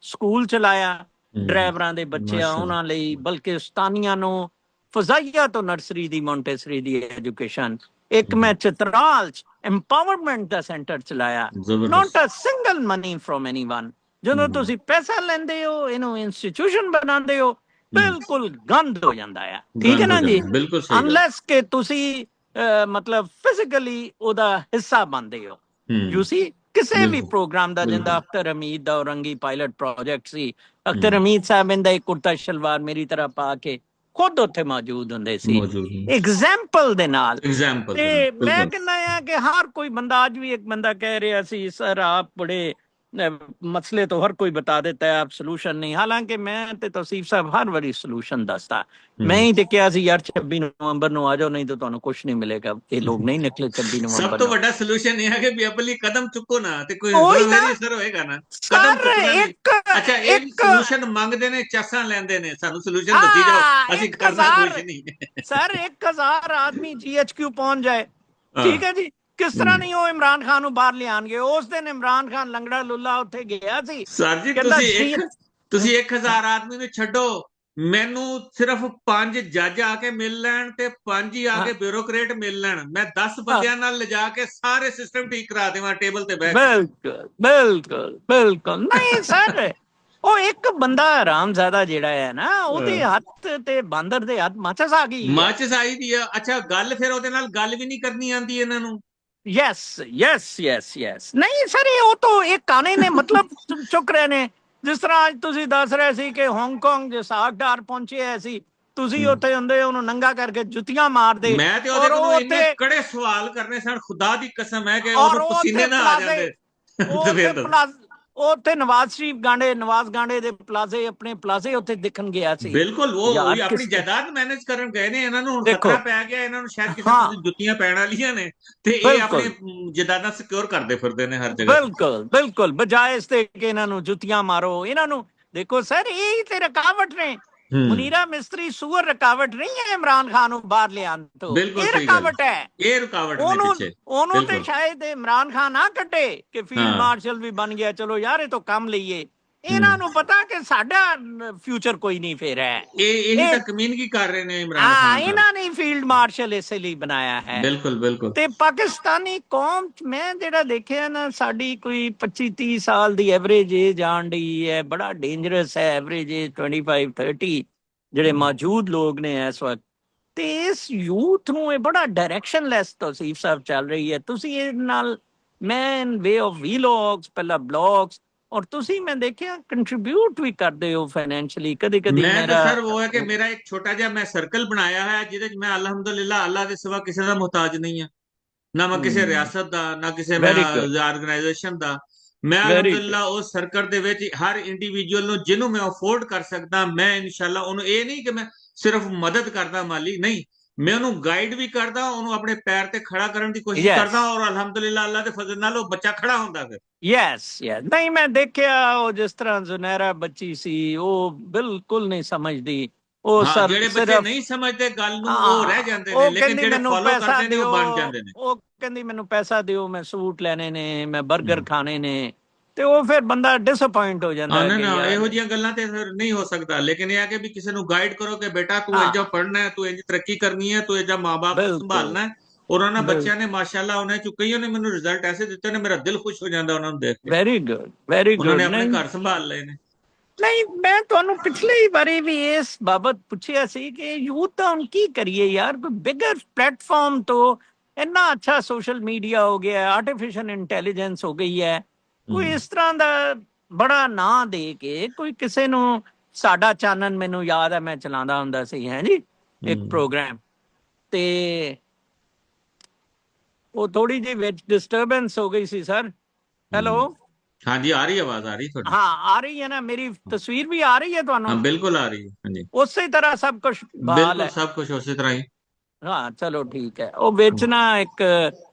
ਸਕੂਲ ਚਲਾਇਆ ਡਰਾਈਵਰਾਂ ਦੇ ਬੱਚਿਆਂ ਉਹਨਾਂ ਲਈ, ਬਲਕਿ ਉਸਤਾਨੀਆਂ ਨੂੰ ਫਜ਼ਾਈਆ ਤੋਂ ਨਰਸਰੀ ਦੀ ਮੌਂਟੇਸਰੀ ਦੀ ਐਜੂਕੇਸ਼ਨ। ਇੱਕ ਮੈਂ ਚਿਤਰਾਲ ਚ ਐਮਪਾਵਰਮੈਂਟ ਦਾ ਸੈਂਟਰ ਚਲਾਇਆ, not a single money from anyone. ਜਦੋਂ ਤੁਸੀਂ ਪੈਸਾ ਲੈਂਦੇ ਹੋ, ਇਹਨੂੰ ਇੰਸਟੀਟਿਊਸ਼ਨ ਬਣਾਉਂਦੇ ਹੋ, ਬਿਲਕੁਲ ਗੰਦ ਹੋ ਜਾਂਦਾ ਆ। ਠੀਕ ਹੈ ਗੰਦ ਹੋ ਨਾ ਜੀ, ਜਾਂਦਾ, ਬਿਲਕੁਲ ਸਹੀ ਗੱਲ। ਅਨਲੈਸ ਕਿ ਤੁਸੀਂ ਮਤਲਬ ਫਿਜ਼ੀਕਲੀ ਉਹਦਾ ਹਿੱਸਾ ਬਣਦੇ ਹੋ। ਯੂ ਸੀ ਕਿਸੇ ਵੀ ਬਿਲਕੁਲ ਪ੍ਰੋਗਰਾਮ ਦਾ, ਜਿੰਦਾ ਬਿਲਕੁਲ ਅਖਤਰ ਹਮੀਦ ਦਾ ਔਰੰਗੀ ਪਾਇਲਟ ਪ੍ਰੋਜੈਕਟ ਸੀ, ਅਖਤਰ ਹਮੀਦ ਸਾਹਿਬ ਇਹਦਾ ਇੱਕ ਕੁੜਤਾ ਸ਼ਲਵਾਰ ਮੇਰੀ ਤਰ੍ਹਾਂ ਪਾ ਕੇ ਖੁਦ ਉੱਥੇ ਮੌਜੂਦ ਹੁੰਦੇ ਸੀ ਮੌਜੂਦ ਐਗਜ਼ਾਮਪਲ ਦੇ ਨਾਲ। ਐਗਜ਼ਾਮਪਲ ਦੇ ਨਾਲ ਤੇ ਮੈਂ ਬਿਲਕੁਲ। ਕਹਿੰਦਾ ਆ ਕਿ ਹਰ ਕੋਈ ਬੰਦਾ, ਅੱਜ ਵੀ ਇੱਕ ਬੰਦਾ ਕਹਿ ਰਿਹਾ ਸੀ ਸਰ ਆਪ ਬੜੇ ਮਸਲੇ ਤੋਂ ਹਰ ਕੋਈ ਬਤਾ ਦੇता है आप सोल्यूशन नहीं। हालांकि मैं ਤੇ ਤੌਸੀਫ ਸਾਹਿਬ ਹਰ ਵਾਰੀ ਸੋਲੂਸ਼ਨ ਦੱਸਦਾ। ਮੈਂ ਹੀ ਤੇ ਕਿਹਾ ਸੀ ਯਾਰ 26 ਨਵੰਬਰ ਨੂੰ ਆ ਜਾਓ, ਨਹੀਂ ਤਾਂ ਤੁਹਾਨੂੰ ਕੁਝ ਨਹੀਂ ਮਿਲੇਗਾ। ਇਹ ਲੋਕ ਨਹੀਂ ਨਿਕਲੇ 26 ਸਭ ਨਵੰਬਰ ਤੋਂ ਨੂੰ। ਵੱਡਾ ਸੋਲੂਸ਼ਨ ਇਹ ਹੈ ਕਿ ਵੀ ਆਪਣੀ ਕਦਮ ਚੁੱਕੋ ਨਾ ਤੇ ਕੋਈ ਉਹੀ ਨਾ ਫਿਰ ਹੀ ਅਸਰ ਹੋਏਗਾ ਨਾ। ਕਦਮ ਸਰ, ਚੁੱਕਣਾ ਨਹੀਂ। ਇੱਕ ਅੱਛਾ ਇਹ ਇੱਕ ਸੋਲੂਸ਼ਨ ਮੰਗਦੇ ਨੇ, ਚਾਸਾਂ ਲੈਂਦੇ ਨੇ, ਸਾਨੂੰ ਸੋਲੂਸ਼ਨ ਦੱਸੀ ਜਾਓ, ਹਾਂ ਅਸੀਂ ਕਰਨਾ ਕੁਝ 1000 ਨਹੀਂ। ਸਰ 1000 ਆਦਮੀ ਜੀਐਚਕਿਊ ਪਹੁੰਚ ਜਾਏ, ਹਾਂ ਠੀਕ ਹੈ ਜੀ, ਕਿਸ ਤਰ੍ਹਾਂ ਨਹੀਂ ਉਹ ਇਮਰਾਨ ਖਾਨ ਨੂੰ ਬਾਹਰ ਲਿਆਣਗੇ। ਉਸ ਦਿਨ ਇਮਰਾਨ ਖਾਨ ਲੰਗੜਾ ਲੁੱਲਾ ਉੱਥੇ ਗਿਆ ਸੀ, ਸਰ ਜੀ ਕਹਿੰਦਾ ਤੁਸੀਂ 1000 ਆਦਮੀ ਨੂੰ ਛੱਡੋ, ਮੈਨੂੰ ਸਿਰਫ 5 ਜੱਜ ਆ ਕੇ ਮਿਲ ਲੈਣ ਤੇ 5 ਹੀ ਆ हाँ ਕੇ ਬਿਊਰੋਕਰੇਟ ਮਿਲ ਲੈਣ, ਮੈਂ 10 हाँ, ਬੰਦਿਆਂ ਨਾਲ ਲਿਜਾ ਕੇ ਸਾਰੇ ਸਿਸਟਮ ਠੀਕ ਕਰਾ ਦੇਵਾਂ ਟੇਬਲ ਤੇ ਬਹਿ ਕੇ। बिल्कुल बिल्कुल बिल्कुल नहीं सर, ਉਹ ਇੱਕ ਬੰਦਾ ਹਰਾਮਜ਼ਾਦਾ ਜਿਹੜਾ ਹੈ ਨਾ, ਉਹਦੇ ਹੱਥ ਤੇ ਬਾਂਦਰ ਦੇ ਹੱਥ ਮਾਚਸ ਆ ਗਈ ਹੈ। ਮਾਚਿਸ ਆਈ ਦੀ ਆ, ਅੱਛਾ ਗੱਲ ਫਿਰ ਉਹਦੇ ਨਾਲ ਗੱਲ ਵੀ ਨਹੀਂ ਕਰਨੀ ਆਂਦੀ ਇਹਨਾਂ ਨੂੰ। यस यस यस यस नहीं सर, ਉਹ ਤਾਂ ਇੱਕ ਕਾਨੇ ਨੇ ਮਤਲਬ ਚੁੱਕ ਰਹੇ ਨੇ। ਜਿਸ ਤਰ੍ਹਾਂ ਅੱਜ ਤੁਸੀਂ ਦੱਸ ਰਹੇ ਸੀ ਕਿ ਹਾਂਗਕਾਂਗ ਦੇ ਸਾਗਦਾਰ ਪਹੁੰਚੇ ਐ ਸੀ, ਤੁਸੀਂ ਉੱਥੇ ਹੁੰਦੇ ਉਹਨੂੰ ਨੰਗਾ ਕਰਕੇ ਜੁੱਤੀਆਂ ਮਾਰਦੇ, ਮੈਂ ਤੇ ਉਹਦੇ ਔਰ ਉਹ ਕੋਲੋਂ ਇੰਨੇ ਉੱਥੇ ਕੜੇ ਸਵਾਲ ਕਰਨੇ ਸਨ, ਖੁਦਾ ਦੀ ਕਸਮ ਹੈ ਕਿ ਔਰ ਉਹਨੂੰ ਉਹ ਪਸੀਨੇ ਉੱਥੇ ਨਾ ਆ ਪਲਾਜ਼ੇ, ਜਾਂਦੇ। ਉਹ ਤੇ ਉੱਥੇ ਫਿਰ ਉਹ ਉੱਥੇ ਨਵਾਜ਼ ਸ਼ਰੀਫ ਗਾਂਡੇ, ਨਵਾਜ਼ ਗਾਂਡੇ ਦੇ ਪਲਾਜ਼ੇ, ਆਪਣੇ ਪਲਾਜ਼ੇ ਉੱਥੇ ਦਿਖਣ ਗਿਆ ਸੀ। ਬਿਲਕੁਲ ਉਹ ਯਾਰ ਆਪਣੀ ਕਿਸ ਜਾਇਦਾਦ ਮੈਨੇਜ ਕਰਨ ਗਏ ਨੇ, ਇਹਨਾਂ ਨੂੰ ਹੁਣ ਦੇਖੋ, ਖਤਰਾ ਪੈ ਗਿਆ, ਇਹਨਾਂ ਨੂੰ ਸ਼ਾਇਦ ਕਿਸੇ ਹਾਂ ਪਾਸੇ ਜੁੱਤੀਆਂ ਪੈਣ ਵਾਲੀਆਂ ਨੇ, ਤੇ ਇਹ ਆਪਣੀ ਬਿਲਕੁਲ ਜਾਇਦਾਦਾਂ ਸਿਕਿਉਰ ਕਰਦੇ ਫਿਰਦੇ ਨੇ ਹਰ ਜਗ੍ਹਾ ਤੇ। ਬਿਲਕੁਲ ਬਿਲकुल, ਬਜਾਏ ਇਸ ਤੇ ਕਿ ਇਹਨਾਂ ਨੂੰ ਜੁੱਤੀਆਂ ਮਾਰੋ, ਇਹਨਾਂ ਨੂੰ ਦੇਖੋ ਸਰ, ਇਹ ਤੇ ਰੁਕਾਵਟ ਨੇ। ਹੂੰ, ਮੁਨੀਰਾ ਮਿਸਤਰੀ ਸੂਰ ਰੁਕਾਵਟ ਨਹੀਂ ਹੈ ਇਮਰਾਨ ਖਾਨ ਨੂੰ ਬਾਹਰ ਲਿਆਉਣ ਤੋਂ, ਬਿਲਕੁਲ ਇਹ ਸਹੀ ਗੱਲ, ਰੁਕਾਵਟ ਹੈ। ਇਹ ਰੁਕਾਵਟ ਨੇ ਉਹਨੂੰ ਪਿੱਛੇ। ਉਹਨੂੰ ਤੇ ਬਿਲकुल ਸ਼ਾਇਦ ਇਮਰਾਨ ਖਾਨ ਨਾ ਕੱਢੇ ਕਿ ਫੀਲਡ ਹਾਂ। ਮਾਰਸ਼ਲ ਵੀ ਬਣ ਗਿਆ, ਚਲੋ ਯਾਰ ਇਹ ਤੋਂ ਕੰਮ ਲਈਏ। ਇਹਨਾਂ ਹੂੰ, ਨੂੰ ਪਤਾ ਕਿ ਸਾਡਾ ਫਿਊਚਰ ਕੋਈ ਨਹੀਂ ਫੇਰ ਹੈ। ਇਹੀ ਇਹ ਤਾਂ ਕਮੀਨਗੀ ਕਰ ਰਹੇ ਨੇ ਇਮਰਾਨ ਹਾਂ, ਖਾਨ ਸਾਹਿਬ। ਇਹਨਾਂ ਨੇ ਫੀਲਡ ਮਾਰਸ਼ਲ ਇਸੇ ਲਈ ਬਣਾਇਆ ਹੈ। ਬਿਲकुल बिल्कुल। ਤੇ ਪਾਕਿਸਤਾਨੀ ਕੌਮ ਚ ਮੈਂ ਜਿਹੜਾ ਦੇਖਿਆ ਨਾ, ਸਾਡੀ ਕੋਈ 25-30 ਸਾਲ ਦੀ ਐਵਰੇਜ ਏਜ ਆਣ ਡਈ ਹੈ, ਬੜਾ ਡੇਂਜਰਸ ਹੈ ਐਵਰੇਜ ਏਜ 25-30 ਜਿਹੜੇ ਮੌਜੂਦ ਲੋਕ ਨੇ ਇਸ ਵਕਤ। ਤੇ ਇਸ ਯੂਥ ਨੂੰ ਇਹ ਬੜਾ ਡਾਇਰੈਕਸ਼ਨਲੈਸ ਤੌਸੀਫ ਸਾਹਿਬ ਚੱਲ ਰਹੀ ਹੈ। ਤੁਸੀਂ ਇਹ ਨਾਲ ਮੈਂ ਵੇ ਆਫ ਵੀਲੌਗਸ, ਪਹਿਲਾਂ ਬਲੌਗਸ, ਔਰ ਤੁਸੀਂ ਮੈਂ ਦੇਖਿਆ ਕੰਟਰੀਬਿਊਟ ਵੀ ਕਰਦੇ ਹੋ ਫਾਈਨੈਂਸ਼ਲੀ ਕਦੇ ਕਦੀ। ਮੈਂ ਤਾਂ ਮੇਰਾ ਸਰ ਉਹ ਹੈ ਕਿ ਮੇਰਾ ਇੱਕ ਛੋਟਾ ਜਿਹਾ ਮੈਂ ਸਰਕਲ ਬਣਾਇਆ ਹੈ ਜਿਹਦੇ ਚ ਮੈਂ ਅਲਹਮਦੁਲਿਲਾ ਅੱਲਾਹ ਦੇ ਸਿਵਾ ਕਿਸੇ ਦਾ ਮੁਹਤਾਜ ਨਹੀਂ ਹਾਂ, ਨਾ ਮੈਂ ਕਿਸੇ ਰਿਆਸਤ ਦਾ, ਨਾ ਕਿਸੇ ਮੈਂ ਵੈਰੀ ਗੁੱਡ ਆਰਗੇਨਾਈਜੇਸ਼ਨ ਦਾ। ਮੈਂ ਵੈਰੀ ਗੁੱਡ ਅਲਹਮਦੁਲਿਲਾ ਉਸ ਸਰਕਲ ਦੇ ਵਿੱਚ ਹਰ ਇੰਡੀਵਿਜੂਅਲ ਨੂੰ ਜਿਹਨੂੰ ਮੈਂ ਅਫੋਰਡ ਕਰ ਸਕਦਾ, ਮੈਂ ਇਨਸ਼ਾਅੱਲਾ ਉਹਨੂੰ, ਇਹ ਨਹੀਂ ਕਿ ਮੈਂ ਸਿਰਫ ਮਦਦ ਕਰਦਾ ਮਾਲੀ, ਨਹੀਂ, ਮੈਂ ਉਹਨੂੰ ਗਾਈਡ ਵੀ ਕਰਦਾ, ਉਹਨੂੰ ਆਪਣੇ ਪੈਰ ਤੇ ਖੜਾ ਕਰਨ ਦੀ ਕੋਸ਼ਿਸ਼ ਯੈਸ ਕਰਦਾ, ਔਰ ਅਲਹਮਦੁਲਿਲਾ ਅੱਲਾਹ ਦੇ ਫਜ਼ਲ ਨਾਲ ਉਹ ਬੱਚਾ ਖੜਾ ਹੁੰਦਾ ਫਿਰ। ਯੈਸ ਯੈਸ ਨਹੀਂ ਮੈਂ ਦੇਖਿਆ ਉਹ ਜਿਸ ਤਰ੍ਹਾਂ ਜ਼ੁਨੈਰਾ ਬੱਚੀ ਸੀ, ਉਹ ਬਿਲਕੁਲ ਨਹੀਂ ਸਮਝਦੀ। ਉਹ ਹਾਂ, ਸਰ ਜਿਹੜੇ ਬੱਚੇ ਸਿਰਫ ਨਹੀਂ ਸਮਝਦੇ ਗੱਲ ਨੂੰ ਉਹ ਹਾਂ, ਰਹਿ ਜਾਂਦੇ ਨੇ, ਉਹ ਲੇਕਿਨ ਕਹਿੰਦੀ ਜਿਹੜੇ ਮੈਨੂੰ ਫੋਲੋ ਪੈਸਾ ਕਰਦੇ ਨੇ ਦਿਓ, ਉਹ ਬਣ ਜਾਂਦੇ ਨੇ। ਉਹ ਕਹਿੰਦੀ ਮੈਨੂੰ ਪੈਸਾ ਦਿਓ, ਮੈਂ ਸੂਟ ਲੈਣੇ ਨੇ, ਮੈਂ 버ਗਰ ਖਾਣੇ ਨੇ। ਤੇ ਉਹ ਫਿਰ ਬੰਦਾ ਡਿਸਅਪਾਇੰਟ ਹੋ ਜਾਂਦਾ ਹਾਂ, ਹੈ ਨਾ ਕਿ ਨਾ ਯਾਰ। ਇਹੋ ਜਿਹੀਆਂ ਗੱਲਾਂ ਤੇ ਫਿਰ ਨਹੀਂ ਹੋ ਸਕਦਾ, ਲੇਕਿਨ ਇਹ ਹੈ ਕਿ ਵੀ ਕਿਸੇ ਨੂੰ ਗਾਈਡ ਕਰੋ ਕਿ ਬੇਟਾ ਤੂੰ ਇੰਜਾ ਹਾਂ ਪੜ੍ਹਨਾ ਹੈ, ਤੂੰ ਇੰਜ ਤਰੱਕੀ ਕਰਨੀ ਹੈ, ਤੂੰ ਇੰਜਾ ਮਾਂ-ਬਾਪ ਨੂੰ ਬਿਲਕੁਲ ਸੰਭਾਲਣਾ ਹੈ। ਔਰ ਉਹਨਾਂ ਬਿਲਕੁਲ ਬੱਚਿਆਂ ਨੇ ਮਾਸ਼ਾਅੱਲਾ, ਉਹਨਾਂ ਚੋਂ ਕਈਆਂ ਨੇ ਮੈਨੂੰ ਰਿਜ਼ਲਟ ਐਸੇ ਦਿੱਤੇ ਨੇ, ਮੇਰਾ ਦਿਲ ਖੁਸ਼ ਹੋ ਜਾਂਦਾ ਉਹਨਾਂ ਨੂੰ ਦੇਖ ਕੇ। ਵੈਰੀ ਗੁੱਡ ਵੈਰੀ ਉਹਨਾਂ ਨੇ ਗੁੱਡ। ਆਪਣੇ ਨਹੀਂ ਘਰ ਸੰਭਾਲ ਲਏ ਨੇ। ਨਹੀਂ, ਮੈਂ ਤੁਹਾਨੂੰ ਪਿਛਲੀ ਵਾਰੀ ਵੀ ਇਸ ਬਾਬਤ ਪੁੱਛਿਆ ਸੀ ਕਿ ਯੂਥ ਦਾ ਹੁਣ ਕੀ ਕਰੀਏ ਯਾਰ, ਕੋਈ ਬਿਗਰ ਪਲੇਟਫਾਰਮ ਤੋਂ ਇੰਨਾ ਅੱਛਾ ਸੋਸ਼ਲ ਮੀਡੀਆ ਹੋ ਗਿਆ, ਆਰਟੀਫਿਸ਼ੀਅਲ ਇੰਟੈਲੀਜੈਂਸ ਹੋ ਗਈ ਹੈ, ਕੋਈ ਹੂੰ, ਇਸ ਤਰ੍ਹਾਂ ਦਾ ਬੜਾ ਨਾਂ ਦੇ ਕੇ ਕੋਈ ਕਿਸੇ ਨੂੰ, ਸਾਡਾ ਚਾਨਣ ਮੈਨੂੰ ਯਾਦ ਹੈ ਮੈਂ ਚਲਾਉਂਦਾ ਹੁੰਦਾ ਸੀ, ਹੈ ਜੀ, ਇੱਕ ਹੂੰ, ਪ੍ਰੋਗਰਾਮ, ਤੇ ਉਹ ਥੋੜੀ ਜਿਹੀ ਵਿੱਚ ਡਿਸਟਰਬੈਂਸ ਹੋ ਗਈ ਸੀ ਸਰ। ਹੈਲੋ, ਹੂੰ। ਹਾਂਜੀ, ਆ ਰਹੀ ਆਵਾਜ਼, ਆ ਰਹੀ ਤੁਹਾਡੀ। ਹਾਂ ਆ ਰਹੀ ਹੈ ਨਾ, ਮੇਰੀ ਤਸਵੀਰ ਵੀ ਆ ਰਹੀ ਹੈ ਹਾਂ, ਤੁਹਾਨੂੰ? ਬਿਲकुल ਆ ਰਹੀ ਹੈ। ਹਾਂਜੀ, ਉਸੇ ਤਰ੍ਹਾਂ ਸਭ ਕੁਝ ਬਹਾਲ ਬਿਲकुल ਹੈ। ਸਭ ਕੁਝ ਉਸੇ ਤਰ੍ਹਾਂ ਹੀ। ਹਾਂ ਚਲੋ ਠੀਕ ਹੈ। ਉਹ ਵਿੱਚ ਨਾ ਇੱਕ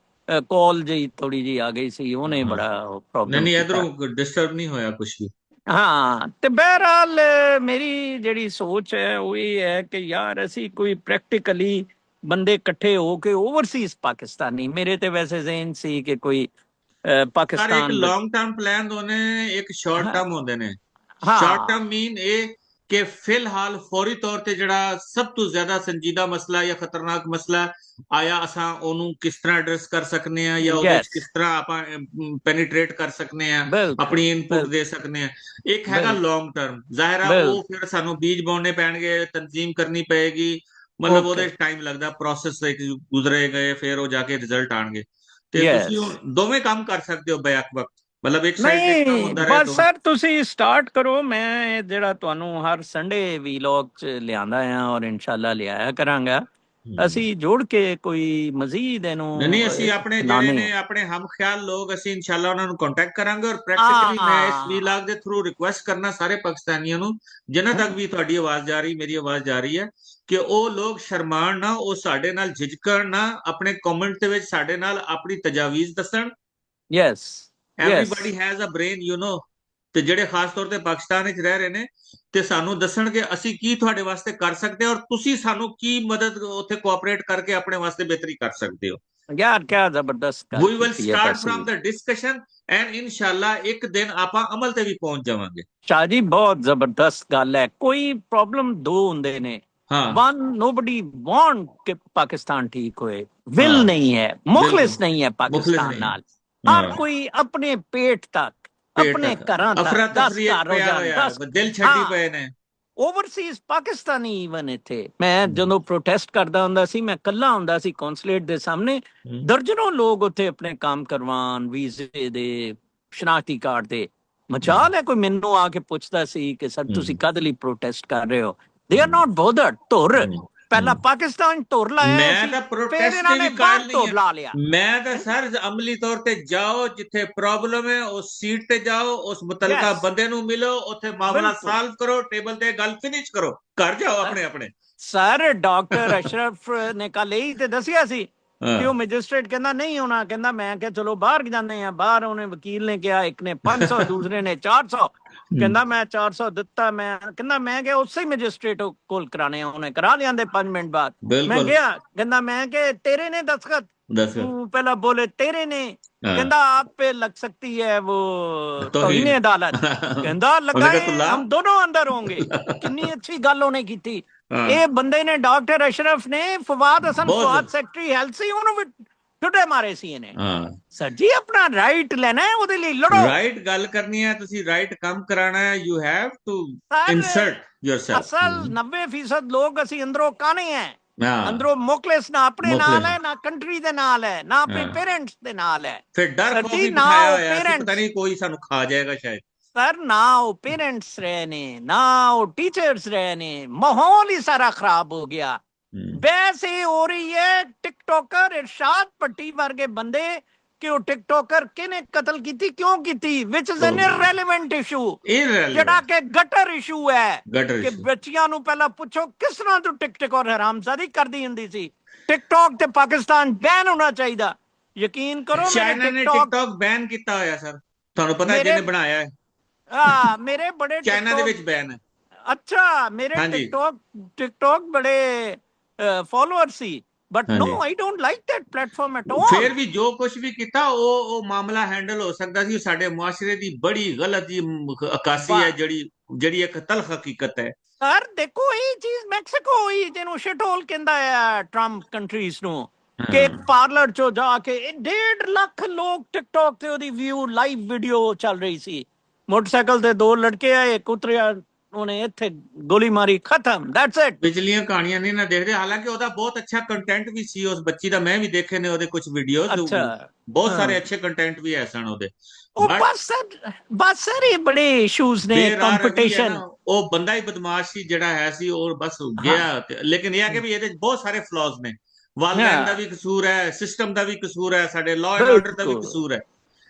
ਕਾਲ ਜਿਹੀ ਥੋੜੀ ਜਿਹੀ ਆ ਗਈ ਸੀ, ਉਹਨੇ ਹਾਂ, ਬੜਾ ਨਹੀਂ ਪ੍ਰੋਬਲਮ ਨਹੀਂ, ਕੀਤਾ। ਇਧਰੋਂ ਡਿਸਟਰਬ ਨਹੀਂ ਹੋਇਆ ਕੁਝ ਵੀ। ਹਾਂ ਤੇ ਬਹਰਹਾਲ ਮੇਰੀ ਜਿਹੜੀ ਸੋਚ ਹੈ ਉਹ ਇਹ ਹੈ ਕਿ ਯਾਰ ਅਸੀਂ ਕੋਈ ਪ੍ਰੈਕਟੀਕਲੀ ਬੰਦੇ ਇਕੱਠੇ ਹੋ ਕੇ ਓਵਰਸੀਜ਼ ਪਾਕਿਸਤਾਨੀ, ਮੇਰੇ ਤੇ ਵੈਸੇ ਜ਼ਹਿਨ ਸੀ ਕਿ ਕੋਈ ਸਰ ਇੱਕ ਪਾਕਿਸਤਾਨ ਲੌਂਗ ਟਰਮ ਪਲਾਨ ਹੁੰਦੇ ਨੇ, ਇੱਕ ਸ਼ਾਰਟ ਹਾਂ ਟਰਮ ਹੁੰਦੇ ਨੇ। ਸ਼ਾਰਟ ਹਾਂ ਟਰਮ ਮੀਨ ਇਹ ਕਿ ਫਿਲਹਾਲ ਫੌਰੀ ਤੌਰ ਤੇ ਜਿਹੜਾ ਸਭ ਤੋਂ ਜ਼ਿਆਦਾ ਸੰਜੀਦਾ ਮਸਲਾ ਜਾਂ ਖਤਰਨਾਕ ਮਸਲਾ ਆਇਆ, ਅਸਾਂ ਉਹਨੂੰ ਕਿਸ ਤਰ੍ਹਾਂ ਐਡਰੈਸ ਕਰ ਸਕਨੇ ਆ, ਜਾਂ ਉਹਦੇ ਵਿੱਚ ਯੈਸ ਕਿਸ ਤਰ੍ਹਾਂ ਆਪਾਂ ਪੈਨੀਟ੍ਰੇਟ ਕਰ ਸਕਨੇ ਆ, ਬਿਲਕੁਲ ਆਪਣੀ ਇਨਪੁਟ ਦੇ ਬਿਲਕੁਲ ਸਕਨੇ ਆ। ਇੱਕ ਹੈਗਾ ਬਿਲਕੁਲ ਲੌਂਗ ਟਰਮ, ਜ਼ਾਹਿਰ ਆ ਬਿਲਕੁਲ ਉਹ ਫਿਰ ਸਾਨੂੰ ਬੀਜ ਬੋਣੇ ਪੈਣਗੇ, ਤਨਜ਼ੀਮ ਕਰਨੀ ਪਏਗੀ, ਮਤਲਬ ਉਹਦੇ ਓਕੇ ਟਾਈਮ ਲੱਗਦਾ, ਪ੍ਰੋਸੈਸ ਗੁਜ਼ਰੇ ਗਏ, ਫਿਰ ਉਹ ਜਾ ਕੇ ਰਿਜ਼ਲਟ ਆਣਗੇ। ਤੇ ਤੁਸੀਂ ਯੈਸ। ਹੁਣ ਦੋਵੇਂ ਕੰਮ ਕਰ ਸਕਦੇ ਹੋ ਬੈਕ ਵਕਤ, ਮਤਲਬ ਇੱਕ ਸਾਈਡ ਤੇ ਕੰਮ ਨਹੀਂ ਹੁੰਦਾ ਰਹੇ ਬਸ ਦੋਵੇਂ। ਸਰ ਤੁਸੀਂ ਸਟਾਰਟ ਕਰੋ, ਮੈਂ ਇਹ ਜਿਹੜਾ ਤੁਹਾਨੂੰ ਹਰ ਸੰਡੇ ਵੀਲੌਗ ਚ ਲਿਆਂਦਾ ਆ ਔਰ ਇਨਸ਼ਾਅੱਲਾ ਲਿਆਇਆ ਕਰਾਂਗਾ। ਅਸੀਂ ਜੋੜ ਕੇ ਕੋਈ ਮਜ਼ੀਦ ਨਹੀਂ ਨਹੀਂ, ਇਹਨੂੰ ਅਸੀਂ ਆਪਣੇ ਜਿਹੜੇ ਚਲਾਨੇ ਨੇ ਆਪਣੇ ਹਮ ਖਿਆਲ ਲੋਕ, ਅਸੀਂ ਇਨਸ਼ਾਅੱਲਾ ਉਹਨਾਂ ਨੂੰ ਕੰਟੈਕਟ ਕਰਾਂਗੇ, ਔਰ ਪ੍ਰੈਕਟੀਕਲੀ ਮੈਂ ਇਸ ਆ ਵੀਲਾਗ ਦੇ ਥਰੂ ਰਿਕੁਐਸਟ ਕਰਨਾ ਸਾਰੇ ਪਾਕਿਸਤਾਨੀਆਂ ਨੂੰ, ਜਿਨ੍ਹਾਂ ਤੱਕ ਵੀ ਤੁਹਾਡੀ ਆਵਾਜ਼ ਜਾ ਰਹੀ, ਮੇਰੀ ਆਵਾਜ਼ ਜਾ ਰਹੀ ਹੈ, ਕਿ ਉਹ ਲੋਕ ਸ਼ਰਮਾਣ ਨਾ, ਉਹ ਸਾਡੇ ਨਾਲ ਝਿਜਕਣ ਨਾ, ਆਪਣੇ ਕਮੈਂਟ ਦੇ ਵਿੱਚ ਸਾਡੇ ਨਾਲ ਆਪਣੀ ਤਜਾਵੀਜ਼ ਦੱਸਣ। Yes yes Everybody has a brain, you know. ਤੇ ਜਿਹੜੇ ਖਾਸ ਤੌਰ ਤੇ ਪਾਕਿਸਤਾਨ ਵਿੱਚ ਰਹਿ ਰਹੇ ਨੇ, ਤੇ ਸਾਨੂੰ ਦੱਸਣ ਕਿ ਅਸੀਂ ਕੀ ਤੁਹਾਡੇ ਵਾਸਤੇ ਕਰ ਸਕਦੇ ਹਾਂ, ਔਰ ਤੁਸੀਂ ਸਾਨੂੰ ਕੀ ਮਦਦ ਉੱਥੇ ਕੋਆਪਰੇਟ ਕਰਕੇ ਆਪਣੇ ਵਾਸਤੇ ਬਿਹਤਰੀ ਕਰ ਸਕਦੇ ਹੋ। ਯਾਰ ਕਿਆ ਜ਼ਬਰਦਸਤ ਗੱਲ ਵੀ ਵਿਲ ਕੀਤੀ ਹੈ ਸਟਾਰਟ ਵੈਸੇ ਫਰਮ ਦ ਡਿਸਕਸ਼ਨ, ਐਂਡ ਇਨਸ਼ਾਅੱਲਾ ਇੱਕ ਦਿਨ ਆਪਾਂ ਅਮਲ ਤੇ ਵੀ ਪਹੁੰਚ ਜਾਵਾਂਗੇ। ਸ਼ਾਹ ਜੀ ਬਹੁਤ ਜ਼ਬਰਦਸਤ ਗੱਲ ਹੈ। ਕੋਈ ਪ੍ਰੋਬਲਮ ਦੋ ਹੁੰਦੇ ਨੇ, ਹਾਂ वन nobody want कि पाकिस्तान ठीक होए, विल ਹਾਂ नहीं है, ਬਿਲਕੁਲ, मुखलिस नहीं है ਮੁਖਲਿਸ पाकिस्तान ਨਹੀਂ। नाल। हर ਹਾਂ कोई अपने पेट तक, ਪੇਟ अपने ਤੱਕ घरां तक, ਅਫਰਾ 10 ਤਫਰੀ घर हो ਪਿਆ जान, ਹੋਇਆ, 10 ਦਿਲ ਛੱਡੀ हाँ ਪਏ ਨੇ। ਓਵਰਸੀਜ਼ ਪਾਕਿਸਤਾਨੀ ਈਵਨ ਇੱਥੇ ਮੈਂ ਜਦੋਂ ਪ੍ਰੋਟੈਸਟ ਕਰਦਾ ਹੁੰਦਾ ਸੀ, ਮੈਂ ਕੱਲਾ ਹੁੰਦਾ ਸੀ ਕੌਂਸੂਲੇਟ ਦੇ ਸਾਹਮਣੇ, ਦਰਜਨੋਂ ਲੋਕ ਉੱਥੇ ਆਪਣੇ ਕੰਮ ਕਰਵਾਉਣ, ਵੀਜ਼ੇ ਦੇ, ਸ਼ਨਾਖਤੀ ਕਾਰਡ ਦੇ। ਮਚਾਲ ਹੈ, ਕੋਈ ਮੈਨੂੰ ਆ ਕੇ ਪੁੱਛਦਾ ਸੀ ਕਿ ਸਰ ਤੁਸੀਂ ਕਦ ਲਈ ਪ੍ਰੋਟੈਸਟ ਕਰ ਰਹੇ ਹੋ? They are not ਬੋਦਰਡ। ਧੁਰ ਪਹਿਲਾਂ ਪਾਕਿਸਤਾਨ ਧੁਰ ਲਾਇਆ ਮੈਂ ਸੀ, ਤਾਂ ਫਿਰ ਪ੍ਰੋਟੈਸਟ ਇਹਨਾਂ ਦੇ ਨੇ ਵੀ ਬਾਹਰ ਕਾਇਲ ਨਹੀਂ ਧੁਰ ਹੈ। ਲਾ ਲਿਆ। ਮੈਂ ਤਾਂ ਸਰ ਅਮਲੀ ਤੌਰ ਤੇ ਜਾਓ, ਜਿੱਥੇ ਪ੍ਰੋਬਲਮ ਹੈ ਉਸ ਸੀਟ ਤੇ ਜਾਓ, ਉਸ ਮੁਤਲਕਾ ਯੈਸ ਬੰਦੇ ਨੂੰ ਮਿਲੋ, ਉੱਥੇ ਮਾਮਲਾ ਬਿਲਕੁਲ। ਸਾਲਵ ਕਰੋ, ਟੇਬਲ ਤੇ ਗੱਲ ਫਿਨਿਸ਼ ਕਰੋ, ਘਰ ਜਾਓ ਆਪਣੇ ਆਪਣੇ। ਸਰ ਡਾਕਟਰ ਅਸ਼ਰਫ ਨੇ ਕੱਲ ਇਹੀ ਤੇ ਦੱਸਿਆ ਸੀ ਕਿ ਉਹ ਮੈਜਿਸਟ੍ਰੇਟ ਕਹਿੰਦਾ ਨਹੀਂ ਹੋਣਾ, ਕਹਿੰਦਾ ਮੈਂ ਕਿਹਾ ਚਲੋ ਬਾਹਰ ਜਾਂਦੇ ਆ। ਬਾਹਰ ਉਹਨੇ ਵਕੀਲ ਨੇ ਕਿਹਾ, ਇੱਕ ਨੇ 500 ਦੂਸਰੇ ਨੇ 400, ਕਹਿੰਦਾ ਮੈਂ 400 ਦਿੱਤਾ। ਮੈਂ ਕਹਿੰਦਾ ਮੈਂ ਕਿਹਾ ਉਸੇ ਮੈਜਿਸਟ੍ਰੇਟ ਕੋਲ ਕਰਾਣੇ ਆ, ਉਹਨੇ ਕਰਾ ਲਿਆਂਦੇ 5 ਮਿੰਟ ਬਾਅਦ। ਮੈਂ ਬਿਲਕੁਲ ਗਿਆ, ਕਹਿੰਦਾ ਮੈਂ ਕਿ ਤੇਰੇ ਨੇ ਦਸਖਤ? ਦੱਸ पहला बोले तेरे ने, कहता आप पे लग सकती है वो तौहीन ਤੋਹੀਨ अदालत। कहता ਉਹਨੇ लगाए ਕहा ਤੂੰ ਲਾ। हम दोनों अंदर होंगे। कितनी अच्छी गल उन्हें की थी। ਹਾਂ ये बंदे ने, डॉक्टर अशरफ ने फवाद हसन ਬਹੁਤ फवाद सेक्रेटरी हेल्थ से उन्होंने छुट्टे मारे सी इन्हें। ਹਾਂ सर जी अपना राइट लेना है, ਉਹਦੇ ਲਈ ਲੜੋ। ਰਾਈਟ ਗੱਲ ਕਰਨੀ ਹੈ, ਤੁਸੀਂ ਰਾਈਟ ਕੰਮ ਕਰਾਣਾ ਹੈ, you have to sir insert yourself. असल 90% लोग ਅਸੀਂ ਅੰਦਰੋਂ ਕਾਣੇ ਹੈ, ਹਾਂ ਅੰਦਰੋਂ ਮੁਖਲਿਸ ਨਾ ਆਪਣੇ ਨਾਲ ਮੁਖਲਿਸ ਹੈ, ਨਾ ਕੰਟਰੀ ਦੇ ਨਾਲ ਹੈ, ਨਾ ਆਪਣੇ ਹਾਂ ਪੇਰੈਂਟਸ ਦੇ ਨਾਲ ਹੈ। ਫਿਰ ਡਰ ਸਰ ਖੌਫ ਜੀ ਹੀ ਨਾ ਬਿਠਾਇਆ ਉਹ ਹੋਇਆ ਸੀ, ਪਤਾ ਪੇਰੈਂਟਸ, ਨਹੀਂ ਕੋਈ ਸਾਨੂੰ ਖਾ ਜਾਏਗਾ ਸ਼ਾਇਦ। ਸਰ ਨਾ ਉਹ ਪੇਰੈਂਟਸ ਰਹੇ ਨੇ, ਨਾ ਉਹ ਟੀਚਰਸ ਰਹੇ ਨੇ, ਮਾਹੌਲ ਹੀ ਸਾਰਾ ਖਰਾਬ ਹੋ ਗਿਆ। ਬਹਿਸ ਇਹ ਹੋ ਰਹੀ ਹੈ ਟਿਕਟੋਕਰ ਇਰਸ਼ਾਦ ਪੱਟੀ ਵਰਗੇ ਬੰਦੇ, ਕਿ ਉਹ ਟਿਕਟੋਕਰ ਕਿਹਨੇ ਕਤਲ ਕੀਤੀ, ਕਿਉਂ ਕੀਤੀ, ਵਿਚ ਇਜ਼ ਐਨ ਇਰਰੈਲੇਵੈਂਟ ਇਸ਼ੂ, ਜਿਹੜਾ ਕਿ ਗਟਰ ਇਸ਼ੂ ਹੈ। ਕਿ ਬੱਚਿਆਂ ਨੂੰ ਪਹਿਲਾਂ ਪੁੱਛੋ ਕਿਸ ਤਰ੍ਹਾਂ ਤੂੰ ਟਿਕਟੋਕ ਔਰ ਹਰਾਮਜ਼ਾਦੀ ਕਰਦੀ ਹੁੰਦੀ ਸੀ। ਟਿਕਟੋਕ ਤੇ ਪਾਕਿਸਤਾਨ ਬੈਨ ਹੋਣਾ ਚਾਹੀਦਾ। ਯਕੀਨ ਕਰੋ ਚਾਈਨਾ ਨੇ ਟਿਕਟੋਕ ਬੈਨ ਕੀਤਾ ਹੋਇਆ ਸਰ, ਤੁਹਾਨੂੰ ਪਤਾ ਜਿਹਨੇ ਬਣਾਇਆ ਹੈ। ਮੇਰੇ ਬੜੇ ਚਾਈਨਾ ਦੇ ਵਿੱਚ ਬੈਨ ਹੈ। ਅੱਛਾ ਮੇਰੇ ਟਿਕਟੋਕ ਬੜੇ ਫਾਲੋਅਰ ਸੀ, but no I don't like that platform at all. ਫਿਰ ਵੀ ਜੋ ਕੁਝ ਵੀ ਕੀਤਾ ਉਹ ਮਾਮਲਾ ਹੈਂਡਲ ਹੋ ਸਕਦਾ ਸੀ। ਸਾਡੇ ਮੁਆਸ਼ਰੇ ਦੀ ਬੜੀ ਗਲਤ ਜੀ ਅਕਾਸੀ ਹੈ, ਜਿਹੜੀ ਇੱਕ ਤਲਖ ਹਕੀਕਤ ਹੈ। ਸਰ ਦੇਖੋ ਇਹ ਚੀਜ਼ ਮੈਕਸੀਕੋ ਹੋਈ, ਜਿਹਨੂੰ ਸ਼ਿਟਹੋਲ ਕਹਿੰਦਾ ਆ ਟਰੰਪ ਕੰਟਰੀਜ਼ ਨੂੰ, ਕਿ ਇੱਕ ਪਾਰਲਰ ਚੋਂ ਜਾ ਕੇ 1.5 ਲੱਖ ਲੋਕ ਟਿਕਟੋਕ ਤੇ ਉਹਦੀ ਵਿਊ ਲਾਈਵ ਵੀਡੀਓ ਚੱਲ ਰਹੀ ਸੀ। ਮੋਟਰਸਾਈਕਲ ਤੇ 2 ਲੜਕੇ ਆਏ, ਇੱਕ ਉਤਰਿਆ, ਉਹਨੇ ਇੱਥੇ ਗੋਲੀ ਮਾਰੀ, ਖਤਮ, ਦੈਟਸ ਇਟ। ਪਿਛਲੀਆਂ ਕਹਾਣੀਆਂ ਨਹੀਂ ਨਾ ਦੇਖਦੇ, ਹਾਲਾਂਕਿ ਉਹਦਾ ਬਹੁਤ ਅੱਛਾ ਕੰਟੈਂਟ ਵੀ ਸੀ ਉਸ ਬੱਚੀ ਦਾ, ਮੈਂ ਵੀ ਦੇਖੇ ਨੇ ਉਹਦੇ ਕੁਝ ਵੀਡੀਓਜ਼, ਬਹੁਤ ਸਾਰੇ ਅੱਛੇ ਕੰਟੈਂਟ ਵੀ ਹੈ ਸਨ ਉਹਦੇ। ਉਹ ਬਸ ਸਰ ਇਹ ਬੜੇ ਇਸ਼ੂਜ਼ ਨੇ, ਕੰਪੀਟੀਸ਼ਨ। ਉਹ ਬੰਦਾ ਹੀ ਬਦਮਾਸ਼ ਸੀ ਜਿਹੜਾ ਹੈ ਸੀ, ਉਹ ਬਸ ਗਿਆ। ਲੇਕਿਨ ਇਹ ਹੈ ਕਿ ਵੀ ਇਹਦੇ ਬਹੁਤ ਸਾਰੇ ਫਲॉज ਨੇ। ਵਾਲਦੈਨ ਦਾ ਵੀ ਕਸੂਰ ਹੈ, ਸਿਸਟਮ ਦਾ ਵੀ ਕਸੂਰ ਹੈ, ਸਾਡੇ ਲਾਅ ਐਂਡ ਆਰਡਰ ਦਾ ਵੀ ਕਸੂਰ ਹੈ,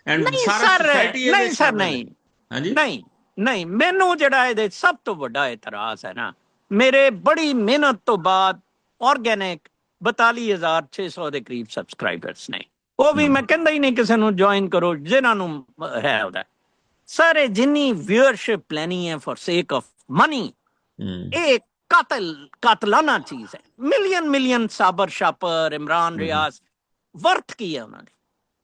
ਐਂਡ ਸਾਰਾ ਸੋਸਾਇਟੀ ਇਹਦੇ ਵਿੱਚ ਸ਼ਾਮਿਲ ਹੈ। ਹਾਂਜੀ ਨਹੀਂ, ਮੈਨੂੰ ਜਿਹੜਾ ਇਹਦੇ ਸਭ ਤੋਂ ਵੱਡਾ ਇਤਰਾਜ਼ ਹੈ ਨਾ, ਮੇਰੇ ਬੜੀ ਮਿਹਨਤ ਤੋਂ ਬਾਅਦ ਆਰਗੈਨਿਕ 42,600 ਦੇ ਕਰੀਬ ਸਬਸਕ੍ਰਾਈਬਰਸ ਨੇ। ਉਹ ਵੀ ਮੈਂ ਕਹਿੰਦਾ ਹੀ ਨਹੀਂ ਕਿਸੇ ਨੂੰ ਜੁਆਇਨ ਕਰੋ ਜਿਹਨਾਂ ਨੂੰ ਹੈ ਉਹਦਾ। ਸਰ ਜਿੰਨੀ ਵਿਊਅਰਸ਼ਿਪ ਲੈਣੀ ਹੈ ਫॉर ਸੇਕ ਆਫ ਮਨੀ, ਇਹ ਕਾਤਲਾਨਾ ਚੀਜ਼ ਹੈ। ਮਿਲੀਅਨ ਸਾਬਰ ਸ਼ਾਪਰ, ਇਮਰਾਨ ਰਿਆਜ਼, ਵਰਥ ਕੀ ਹੈ ਉਹਨਾਂ ਦੀ?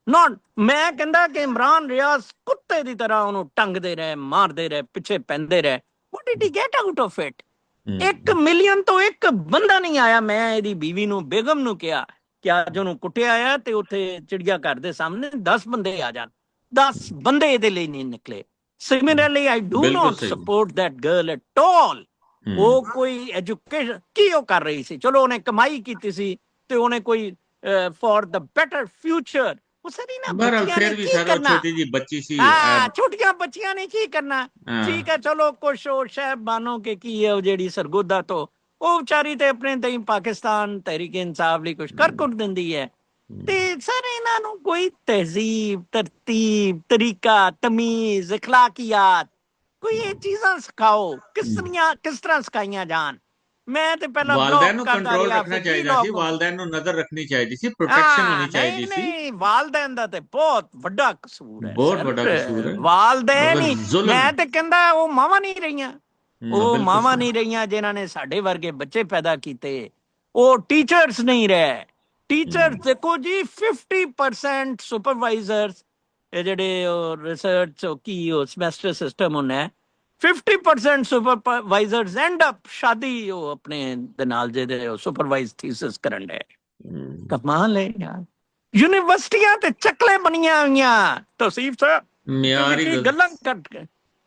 ਨॉट। ਮੈਂ ਕਹਿੰਦਾ ਕਿ ਇਮਰਾਨ ਰਿਆਜ਼ ਕੁੱਤੇ ਦੀ ਤਰ੍ਹਾਂ ਉਹਨੂੰ ਟੰਗਦੇ ਰਹੇ, ਮਾਰਦੇ ਰਹੇ, ਪਿੱਛੇ ਪੈਂਦੇ ਰਹੇ। What did he get out of it? 1 million ਤੋਂ ਇੱਕ ਬੰਦਾ ਨਹੀਂ ਆਇਆ। ਮੈਂ ਇਹਦੀ ਬੀਵੀ ਨੂੰ, ਬੇਗਮ ਨੂੰ ਕਿਹਾ ਕਿ ਅੱਜ ਉਹਨੂੰ ਕੁੱਟਿਆ ਆ ਤੇ ਉੱਥੇ ਚਿੜੀਆ ਘਰ ਦੇ ਸਾਹਮਣੇ 10 ਬੰਦੇ ਆ ਜਾਣ, 10 ਬੰਦੇ ਇਹਦੇ ਲਈ ਨਹੀਂ ਨਿਕਲੇ। Similarly I do not support that girl at all. ਉਹ ਕੋਈ ਐਜੂਕੇਸ਼ਨ ਕੀ ਉਹ ਕਰ ਰਹੀ ਸੀ? ਚਲੋ ਉਹਨੇ ਕਮਾਈ ਕੀਤੀ ਸੀ ਤੇ ਉਹਨੇ ਕੋਈ ਫॉर द ਬੈਟਰ ਫਿਊਚਰ, ਉਹ ਸਾਰੀ ਨਾ ਬੱਚੀਆਂ ਨੇ ਕੀ ਕਰਨਾ? ਛੋਟੀ ਜੀ ਬੱਚੀ ਸੀ, ਛੋਟੀਆਂ ਬੱਚੀਆਂ ਨੇ ਕੀ ਕਰਨਾ? ਠੀਕ ਹੈ ਚਲੋ ਕੁਛ ਉਹ ਸ਼ਾਇਦ ਮਾਨੋ ਕਿ ਕੀ ਹੈ ਉਹ ਜਿਹੜੀ ਸਰਗੋਦਾ ਤੋਂ, ਉਹ ਵਿਚਾਰੀ ਤੇ ਆਪਣੇ ਤਈ ਪਾਕਿਸਤਾਨ ਤਹਿਰੀਕ ਇਨਸਾਫ ਲਈ ਕੁਛ ਕਰ ਦਿੰਦੀ ਹੈ। ਤੇ ਸਰ ਇਹਨਾਂ ਨੂੰ ਕੋਈ ਤਹਿਜ਼ੀਬ, ਤਰਤੀਬ, ਤਰੀਕਾ, ਤਮੀਜ਼, ਇਖਲਾਕੀਆਤ, ਕੋਈ ਇਹ ਚੀਜ਼ਾਂ ਸਿਖਾਓ। ਕਿਸ ਤਰ੍ਹਾਂ ਸਿਖਾਈਆਂ ਜਾਣ? ਮੈਂ ਤੇ ਪਹਿਲਾਂ ਵਾਲਦੈਨ ਬਲੌਕ ਨੂੰ ਕਰਦਾ ਕੰਟਰੋਲ ਰਿਹਾ, ਰੱਖਣਾ ਫਿਰ ਚਾਹੀਦਾ ਸੀ, ਡੀਲੌਕ। ਵਾਲਦੈਨ ਨੂੰ ਨਜ਼ਰ ਰੱਖਣੀ ਚਾਹੀਦੀ ਸੀ, ਪ੍ਰੋਟੈਕਸ਼ਨ ਹੋਣੀ ਹਾਂ ਨਹੀਂ ਚਾਹੀਦੀ ਸੀ। ਨਹੀਂ, ਵਾਲਦੈਨ ਦਾ ਤੇ ਬਹੁਤ ਵੱਡਾ ਕਸੂਰ ਹੈ ਬਹੁਤ ਸਰ, ਵੱਡਾ ਕਸੂਰ ਹੈ, ਵਾਲਦੈਨ ਮਗਰ ਹੀ। ਜ਼ੁਲਮ ਮੈਂ ਹੈ। ਤੇ ਕਹਿੰਦਾ ਉਹ ਮਾਵਾਂ ਨਹੀਂ ਰਹੀਆਂ, ਉਹ ਬਿਲਕੁਲ ਮਾਵਾਂ ਸਹੀ। ਨਹੀਂ ਰਹੀਆਂ ਜਿਨ੍ਹਾਂ ਨੇ ਸਾਡੇ ਵਰਗੇ ਬੱਚੇ ਪੈਦਾ ਕੀਤੇ, ਉਹ ਟੀਚਰਸ ਨਹੀਂ ਰਹੇ। ਟੀਚਰਸ ਦੇਖੋ ਜੀ 50% ਸੁਪਰਵਾਈਜ਼ਰਸ, ਇਹ ਜਿਹੜੇ ਰਿਸਰਚ ਕੀ ਉਹ ਸਮੈਸਟਰ ਸਿਸਟਮ ਹੁੰਦਾ ਹੈ, 50% ਸੁਪਰਵਾਈਜ਼ਰਸ ਐਂਡ ਅਪ ਸ਼ਾਦੀ ਉਹ ਆਪਣੇ ਦੇ ਨਾਲ ਜਿਹਦੇ ਸੁਪਰਵਾਈਜ਼ ਥੀਸਿਸ ਕਰਨ ਦੇ। ਕਮਾਲ ਹੈ ਯਾਰ, ਯੂਨੀਵਰਸਿਟੀਆਂ ਤੇ ਚੱਕਲੇ ਬਣੀਆਂ ਹੋਈਆਂ। ਤੌਸੀਫ ਸਾਹਿਬ ਤੁਸੀਂ ਮਿਆਰ ਕੀ ਹੀ ਗੱਲਾਂ ਕੱਟ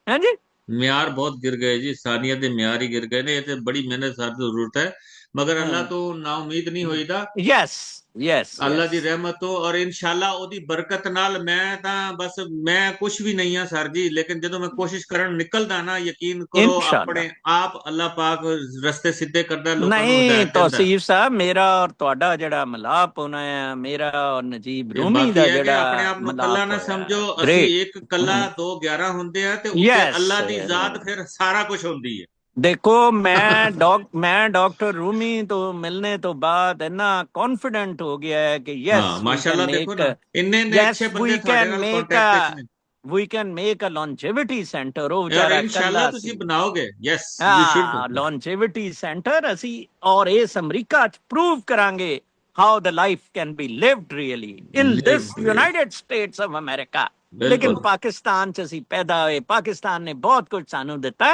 ਹੈ ਜੀ। ਮਿਆਰ ਬਹੁਤ ਗਿਰ ਗਏ ਜੀ, ਇਨਸਾਨੀਅਤ ਦੇ ਮਿਆਰ ਹੀ ਗਿਰ ਗਏ ਨੇ। ਇਹ ਤੇ ਬੜੀ ਮਿਹਨਤ ਦੀ ਜ਼ਰੂਰਤ ਹੈ, ਮਗਰ ਅੱਲਾ ਤੋਂ ਨਾ ਉਮੀਦ ਨਹੀਂ ਹੋਈਦਾ। ਯੈਸ ਯੈਸ ਅੱਲਾ ਯੈਸ। ਦੀ ਰਹਿਮਤ ਤੋਂ ਔਰ ਇਨਸ਼ਾਅੱਲਾ ਉਹਦੀ ਬਰਕਤ ਨਾਲ ਮੈਂ ਤਾਂ ਬਸ, ਮੈਂ ਕੁਝ ਵੀ ਨਹੀਂ ਆ ਸਰ ਜੀ, ਲੇਕਿਨ ਜਦੋਂ ਮੈਂ ਕੋਸ਼ਿਸ਼ ਕਰਨ ਨਿਕਲਦਾ ਨਾ, ਯਕੀਨ ਕਰੋ ਇਨਸ਼ਾਅੱਲਾ। ਆਪਣੇ ਆਪ ਅੱਲਾ ਪਾਕ ਰਸਤੇ ਸਿੱਧੇ ਕਰਦਾ, ਲੋਕਾਂ ਨੂੰ ਨਹੀਂ ਹਦਾਇਤ ਦਿੰਦਾ। ਤੌਸੀਫ ਸਾਹਿਬ, ਮੇਰਾ ਔਰ ਤੁਹਾਡਾ ਜਿਹੜਾ ਮਿਲਾਪ ਹੋਣਾ ਹੈ, ਮੇਰਾ ਔਰ ਨਜੀਬ ਇਹ ਰੂਮੀ ਬਾਕੀ ਦਾ ਹੈ ਕਿ ਆਪਣੇ ਜਿਹੜਾ ਆਪ ਨੂੰ ਕੱਲਾ ਮਿਲਾਪ ਨਾ ਹੋਇਆ, ਸਮਝੋ, ਅਸੀਂ ਗ੍ਰੇਟ। ਇੱਕ ਕੱਲਾ 2 11 ਹੁੰਦੇ ਆ, ਤੇ ਉੱਤੇ ਯੈਸ। ਅੱਲਾ ਦੀ ਜ਼ਾਤ ਫਿਰ ਸਾਰਾ ਕੁਝ ਹੁੰਦੀ ਹੈ। देखो मैं डॉक्टर रूमी तो मिलने तो बाद इतना कॉन्फिडेंट हो गया है कि यस हाँ वी कैन माशाल्लाह, देखो मेक, ना इन्ने ने यस अच्छे वी बंदे ਤੁਹਾਡੇ कैन ਨਾਲ मेक ਕੰਟੈਕਟ ਚ ਨੇ, we can make a longevity centre. ਉਹ ਔਰ ਵਿਚਾਰਾ ਇਨਸ਼ਾਅੱਲਾ ਕੱਲਾ ਤੁਸੀਂ ਸੀ। ਬਣਾਓਗੇ। Yes you should. ਹਾਂ ਲੌਂਜੇਵਿਟੀ ਸੈਂਟਰ ਅਸੀਂ ਔਰ ਇਸ ਅਮਰੀਕਾ ਚ ਪ੍ਰੂਵ ਕਰਾਂਗੇ how the life can be lived really in this United States of America. ਲੇਕਿਨ ਪਾਕਿਸਤਾਨ ਚ ਅਸੀਂ ਪੈਦਾ ਹੋਏ, ਪਾਕਿਸਤਾਨ ਨੇ ਬਹੁਤ ਕੁਝ ਸਾਨੂੰ ਦਿੱਤਾ।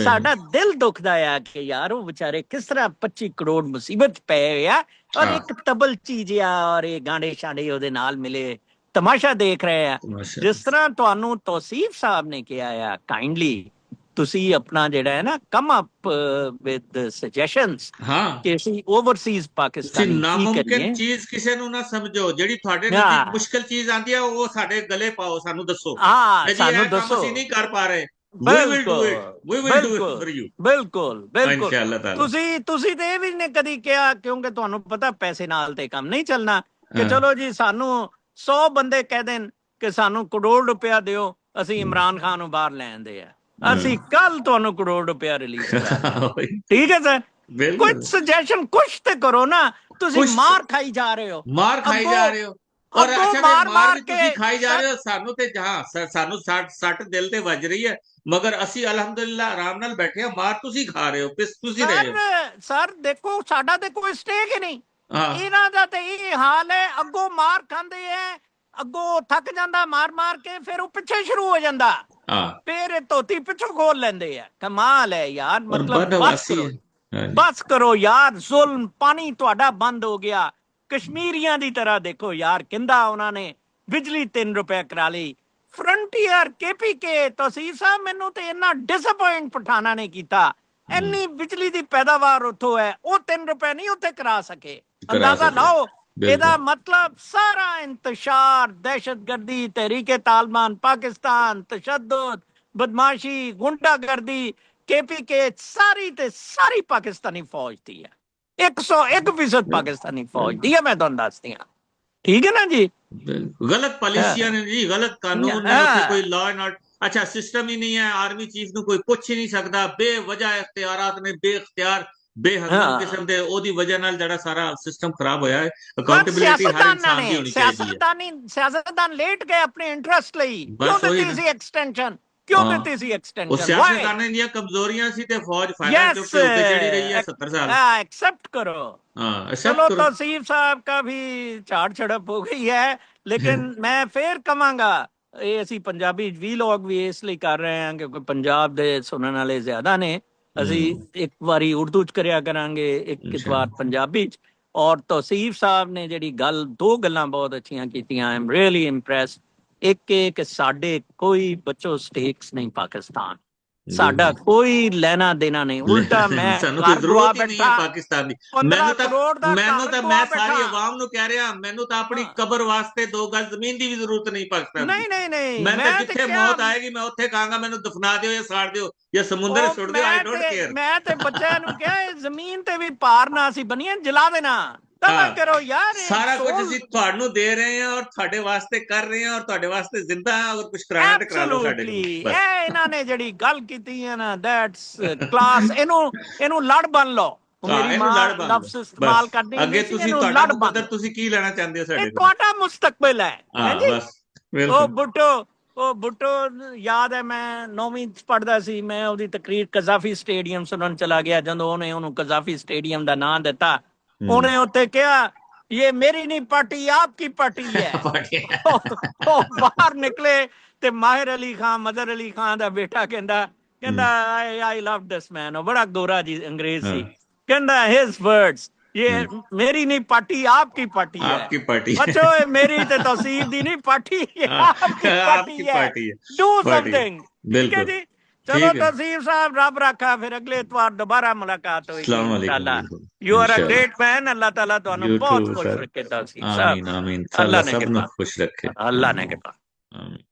ਸਾਡਾ ਦਿਲ ਦੁਖਦਾ ਆ ਕਿ ਯਾਰ ਉਹ ਵਿਚਾਰੇ ਕਿਸ ਤਰ੍ਹਾਂ 25 ਕਰੋੜ ਮੁਸੀਬਤ ਪਏ ਹੋਏ ਆ, ਔਰ ਇੱਕ ਤਬਲਚੀ ਜਿਹਾ ਔਰ ਇਹ ਗਾਂਡੇ ਸ਼ਾਂਡੇ ਉਹਦੇ ਨਾਲ ਮਿਲੇ ਤਮਾਸ਼ਾ ਦੇਖ ਰਹੇ ਆ। ਜਿਸ ਤਰ੍ਹਾਂ ਤੁਹਾਨੂੰ ਤੌਸੀਫ ਸਾਹਿਬ ਨੇ ਕਿਹਾ ਆ ਕਾਈਂਡਲੀ, ਤੁਸੀਂ ਆਪਣਾ ਜਿਹੜਾ ਹੈ ਨਾ ਕਮ ਅਪ ਵਿਦ ਸੁਜੈਸ਼ਨਸ ਹਾਂ ਕਿ ਅਸੀਂ ਓਵਰਸੀਜ਼ ਪਾਕਿਸਤਾਨੀ ਕੀ ਨਾਮੁਮਕਿਨ ਕਰੀਏ। ਚੀਜ਼ ਕਿਸੇ ਨੂੰ ਨਾ ਸਮਝੋ, ਜਿਹੜੀ ਤੁਹਾਡੇ ਨਜ਼ਦੀਕ ਹਾਂ ਮੁਸ਼ਕਲ ਚੀਜ਼ ਆਂਦੀ ਹੈ ਉਹ ਸਾਡੇ ਗਲੇ ਪਾਓ, ਸਾਨੂੰ ਦੱਸੋ ਹਾਂ ਜੀ ਇਹ ਸਾਨੂੰ ਕੰਮ ਦੱਸੋ। ਅਸੀਂ ਨਹੀਂ ਕਰ ਪਾ ਰਹੇ, we will do it, ਬਿਲਕੁਲ we will do it ਬਿਲਕੁਲ for you ਬਿਲਕੁਲ ਬਿਲਕੁਲ। ਇਨਸ਼ਾਅੱਲਾ ਤਾਲਾ। ਤੁਸੀਂ ਤੇ ਇਹ ਵੀ ਨੇ ਕਦੀ ਕਿਹਾ, ਕਿਉਂਕਿ ਤੁਹਾਨੂੰ ਪਤਾ ਪੈਸੇ ਨਾਲ ਤੇ ਕੰਮ ਨਹੀਂ ਚੱਲਣਾ, ਕਿ ਚਲੋ ਜੀ ਸਾਨੂੰ 100 ਬੰਦੇ ਕਹਿ ਦੇਣ ਕਿ ਸਾਨੂੰ ਕਰੋੜ ਰੁਪਇਆ ਦਿਓ, ਅਸੀਂ ਇਮਰਾਨ ਖਾਨ ਨੂੰ ਬਾਹਰ ਲੈ ਆਂਦੇ ਆ, ਅਸੀਂ ਕੱਲ ਤੁਹਾਨੂੰ ਕਰੋੜ ਰੁਪਇਆ ਰਿਲੀਜ਼ ਕਰਾ ਦੇ। ਠੀਕ ਹੈ ਸਰ, ਕੁਝ ਸੁਜੈਸ਼ਨ ਕੁਛ ਤੇ ਕਰੋ ਨਾ। ਤੁਸੀਂ ਮਾਰ ਖਾਈ ਜਾ ਰਹੇ ਹੋ, ਮਾਰ ਖਾਈ ਜਾ ਰਹੇ ਹੋ, ਔਰ ਅੱਛਾ ਮਾਰ ਵੀ ਤੁਸੀਂ ਖਾਈ ਜਾ ਰਹੇ ਹੋ। ਸਾਨੂੰ ਤੇ ਸਾਨੂੰ ਸੱਟ ਦਿਲ ਤੇ ਵੱਜ ਰਹੀ ਹੈ, ਮਗਰ ਅਸੀਂ ਅਲਹਮਦੁਲਿਲਾ ਆਰਾਮ ਨਾਲ ਬੈਠੇ ਆ। ਮਾਰ ਤੁਸੀਂ ਖਾ ਰਹੇ ਹੋ, ਪਿਸ ਤੁਸੀਂ ਰਹੇ ਹੋ। ਸਰ ਦੇਖੋ ਸਾਡਾ ਤੇ ਕੋਈ ਸਟੇਕ ਹੀ ਨਹੀਂ, ਇਹਨਾਂ ਦਾ ਤੇ ਇਹ ਹਾਲ ਹੈ। ਅੱਗੋਂ ਮਾਰ ਖਾਂਦੇ ਐ, ਅੱਗੋਂ ਥੱਕ ਜਾਂਦਾ ਮਾਰ ਮਾਰ ਕੇ, ਫਿਰ ਉਹ ਪਿੱਛੇ ਸ਼ੁਰੂ ਹੋ ਜਾਂਦਾ, ਫਿਰ ਇਹ ਧੋਤੀ ਪਿੱਛੋਂ ਖੋਲ ਲੈਂਦੇ ਆ। ਕਮਾਲ ਹੈ ਯਾਰ, ਮਤਲਬ ਬਸ ਕਰੋ ਯਾਰ, ਜ਼ੁਲਮ ਪਾਣੀ ਤੁਹਾਡਾ ਬੰਦ ਹੋ ਗਿਆ। ਕਸ਼ਮੀਰੀਆਂ ਦੀ ਤਰ੍ਹਾਂ ਦੇਖੋ ਯਾਰ, ਕਹਿੰਦਾ ਉਹਨਾਂ ਨੇ ਬਿਜਲੀ 3 ਰੁਪਏ ਕਰਾ ਲਈ। ਫਰੰਟੀਅਰ KPK ਤੌਸੀਫ ਸਾਹਿਬ, ਮੈਨੂੰ ਤੇ ਇੰਨਾ ਡਿਸਅਪਾਇੰਟ ਪਠਾਨਾ ਨੇ ਕੀਤਾ। ਇੰਨੀ ਬਿਜਲੀ ਦੀ ਪੈਦਾਵਾਰ ਉੱਥੋਂ ਹੈ, ਉਹ 3 ਰੁਪਏ ਨਹੀਂ ਉੱਥੇ ਕਰਾ ਸਕੇ। ਅੰਦਾਜ਼ਾ ਲਾਓ, ਇਹਦਾ ਮਤਲਬ ਸਾਰਾ ਇੰਤਸ਼ਾਰ, ਦਹਿਸ਼ਤਗਰਦੀ, ਤਹਿਰੀਕੇ ਤਾਲਿਬਾਨ ਪਾਕਿਸਤਾਨ, ਤਸ਼ੱਦਦ, ਬਦਮਾਸ਼ੀ, ਗੁੰਡਾਗਰਦੀ, KPK ਸਾਰੀ ਤੇ ਸਾਰੀ ਪਾਕਿਸਤਾਨੀ ਫੌਜ ਦੀ ਹੈ। 101% ਪਾਕਿਸਤਾਨੀ ਫੌਜ ਦੀ ਹੈ, ਮੈਂ ਤੁਹਾਨੂੰ ਦੱਸਦੀ ਹਾਂ। ਠੀਕ ਹੈ ਨਾ ਜੀ। ਗਲਤ ਪਾਲਿਸੀਆਂ ਨੇ ਜੀ, ਗਲਤ ਕਾਨੂੰਨ ਨੇ, ਉੱਥੇ ਕੋਈ ਲਾਅ ਐਂਡ ਆਰਡਰ ਅੱਛਾ ਸਿਸਟਮ ਹੀ ਨਹੀਂ ਹੈ। ਆਰਮੀ ਚੀਫ ਨੂੰ ਕੋਈ ਪੁੱਛ ਹੀ ਨਹੀਂ ਸਕਦਾ, ਬੇਵਜ੍ਹਾ ਇਖਤਿਆਰਾਤ ਨੇ, ਬੇਇਖਤਿਆਰ ਬੇਹਜ਼ਮ ਕਿਸਮ ਦੇ, ਉਹਦੀ ਵਜ੍ਹਾ ਨਾਲ ਜਿਹੜਾ ਸਾਰਾ ਸਿਸਟਮ ਖਰਾਬ ਹੋਇਆ ਹੈ। ਅਕਾਊਂਟੇਬਿਲਿਟੀ ਹਰ ਇਨਸਾਨ ਦੀ ਹੋਣੀ ਚਾਹੀਦੀ ਹੈ। ਸਿਆਸਤਦਾਨ ਲੇਟ ਗਏ ਆਪਣੇ ਇੰਟਰਸਟ ਲਈ, ਕਿਉਂ ਦਿੱਤੀ ਸੀ ਐਕਸਟੈਂਸ਼ਨ, ਕਿਉਂ ਦਿੱਤੀ ਸੀ ਐਕਸਟੈਂਸ਼ਨ? ਉਹ ਸਿਆਸਤਦਾਨਾਂ ਦੀਆਂ ਕਮਜ਼ੋਰੀਆਂ ਸੀ ਤੇ ਫੌਜ ਫਾਇਦਾ ਚੁੱਕ ਕੇ ਉੱਤੇ ਚੜੀ ਰਹੀ ਹੈ 70 ਸਾਲ। एक्सेप्ट करो। चलो तौसीफ साहब का भी झाड़ झड़प हो गई है, लेकिन मैं फिर कहांगा ਇਹ ਅਸੀਂ ਪੰਜਾਬੀ ਵੀਲੌਗ ਵੀ ਇਸ ਲਈ ਕਰ ਰਹੇ ਹਾਂ ਕਿਉਂਕਿ ਪੰਜਾਬ ਦੇ ਸੁਣਨ ਵਾਲੇ ਜ਼ਿਆਦਾ ਨੇ। ਅਸੀਂ ਇੱਕ ਵਾਰੀ ਉਰਦੂ ਚ ਕਰਿਆ ਕਰਾਂਗੇ, ਇੱਕ ਵਾਰ ਪੰਜਾਬੀ ਚ। ਔਰ ਤੌਸੀਫ ਸਾਹਿਬ ਨੇ ਜਿਹੜੀ ਗੱਲ, 2 ਗੱਲਾਂ ਬਹੁਤ ਅੱਛੀਆਂ ਕੀਤੀਆਂ। I am really impressed. ਇੱਕ ਇਹ ਕਿ ਸਾਡੇ ਕੋਈ ਬੱਚੋ ਸਟੇਕਸ ਨਹੀਂ ਪਾਕਿਸਤਾਨ, ਸਾਡਾ ਕੋਈ ਲੈਣਾ ਦੇਣਾ ਨਹੀਂ। ਉਲਟਾ ਮੈਂ ਸਾਨੂੰ ਕੋਈ ਜ਼ਰੂਰਤ ਹੀ ਨਹੀਂ ਹੈ ਪਾਕਿਸਤਾਨ ਦੀ। ਮੈਨੂੰ ਤਾਂ ਮੈਂ ਸਾਰੀ ਆਵਾਮ ਨੂੰ ਕਹਿ ਰਿਹਾ, ਮੈਨੂੰ ਤਾਂ ਆਪਣੀ ਕਬਰ ਵਾਸਤੇ 2 ਗਜ਼ ਜ਼ਮੀਨ ਦੀ ਵੀ ਜ਼ਰੂਰਤ ਨਹੀਂ ਪਾਕਿਸਤਾਨ ਦੀ। ਨਹੀਂ ਮੈਂ ਤਾਂ ਜਿੱਥੇ ਮੌਤ ਆਏਗੀ ਮੈਂ ਉੱਥੇ ਕਹਾਂਗਾ ਮੈਨੂੰ ਦਫਨਾ ਦਿਓ ਜਾਂ ਸਾੜ ਦਿਓ ਜਾਂ ਸਮੁੰਦਰ ਸੁੱਟ ਦਿਓ। I don't care. ਮੈਂ ਤੇ ਬੱਚਿਆਂ ਨੂੰ ਕਿਹਾ ਇਹ ਜ਼ਮੀਨ ਤੇ ਵੀ ਪਾਰ ਨਾ ਅਸੀਂ ਬਣੀਏ, ਜਲਾ ਦੇਣਾ। ਕਰੋ ਯਾਰ, ਸਾਰਾ ਕੁਝ ਅਸੀਂ ਤੁਹਾਨੂੰ ਦੇ ਰਹੇ ਹਾਂ ਔਰ ਤੁਹਾਡੇ ਵਾਸਤੇ ਕਰ ਰਹੇ ਹਾਂ, ਔਰ ਤੁਹਾਡੇ ਵਾਸਤੇ ਜ਼ਿੰਦਾ ਹਾਂ। ਅਗਰ ਕੁਝ ਕਰਾਣਾ ਤੇ ਕਰਾ ਲਓ ਸਾਡੇ ਕੋਲ। ਇਹ ਇਹਨਾਂ ਨੇ ਜਿਹੜੀ ਗੱਲ ਕੀਤੀ ਹੈ ਨਾ, ਦੈਟਸ ਕਲਾਸ। ਇਹਨੂੰ ਲੜ ਬਣ ਲਓ, ਉਹ ਹਾਂ, ਮੇਰੀ ਇਹਨੂੰ ਮਾਂ ਲੜ ਬੰਦ ਲਫ਼ਜ਼ ਇਸਤੇਮਾਲ ਬਸ ਕਰਦੀ ਅੱਗੇ ਹੁੰਦੀ ਸੀ, ਤੁਸੀਂ ਇਹਨੂੰ ਤੁਹਾਡਾ ਲੜ ਮੁਕੱਦਰ ਬੰਦ। ਤੁਸੀਂ ਕੀ ਲੈਣਾ ਚਾਹੁੰਦੇ ਹੋ ਇਹ ਸਾਡੇ ਕੋਲ ਤੁਹਾਡਾ ਮੁਸਤਕਬਲ ਹੈ ਹਾਂ ਜੀ। ਬਸ ਉਹ ਬਿਲਕੁਲ ਬੁੱਟੋ ਯਾਦ ਹੈ, ਮੈਂ 9ਵੀਂ ਚ ਪੜ੍ਹਦਾ ਸੀ, ਮੈਂ ਉਹਦੀ ਤਕਰੀਰ ਕਜ਼ਾਫੀ ਸਟੇਡੀਅਮ ਸੁਣਨ ਚਲਾ ਗਿਆ। ਜਦੋਂ ਉਹਨੇ ਉਹਨੂੰ ਕਜ਼ਾਫੀ ਸਟੇਡੀਅਮ ਦਾ ਨਾਂ ਦਿੱਤਾ, ਉਹਨੇ ਉੱਤੇ ਕਿਹਾ ਇਹ ਮੇਰੀ ਨਹੀਂ ਪਾਰਟੀ ਆਪਕੀ ਪਾਰਟੀ ਹੈ। ਉਹ ਬਾਹਰ ਨਿਕਲੇ ਤੇ ਮਾਹਿਰ ਅਲੀ ਖਾਨ, ਮਦਰ ਅਲੀ ਖਾਨ ਦਾ ਬੇਟਾ ਕਹਿੰਦਾ ਆਈ ਲਵ ਦਿਸ ਮੈਨ। ਉਹ ਬੜਾ ਗੋਰਾ ਜੀ ਅੰਗਰੇਜ਼ ਸੀ। ਕਹਿੰਦਾ ਹਿਸ ਵਰਡਸ ये मेरी नहीं पार्टी आपकी पार्टी है। आपकी पार्टी बच्चों ये मेरी ते तौसीफ दी नहीं पार्टी, ये आपकी पार्टी आपकी है। पार्टी है डू पार्टी है समथिंग। ठीक है बिल्कुल जी, चलो ठीक है तौसीफ साहब, रब रखा, फिर अगले इतवार दोबारा मुलाकात होगी अस्सलाम वालेकुम इंशाल्लाह। बिल्कुल यू आर अ इंशाल्लाह ग्रेट मैन। अल्लाह ताला तुहानू यू टू बहुत खुश सर रखे तौसीफ आमीन साहब। आमीन अल्लाह अल्लाह ने सब कृपा, खुश रखे अल्लाह ने आमीन कृपा। आमीन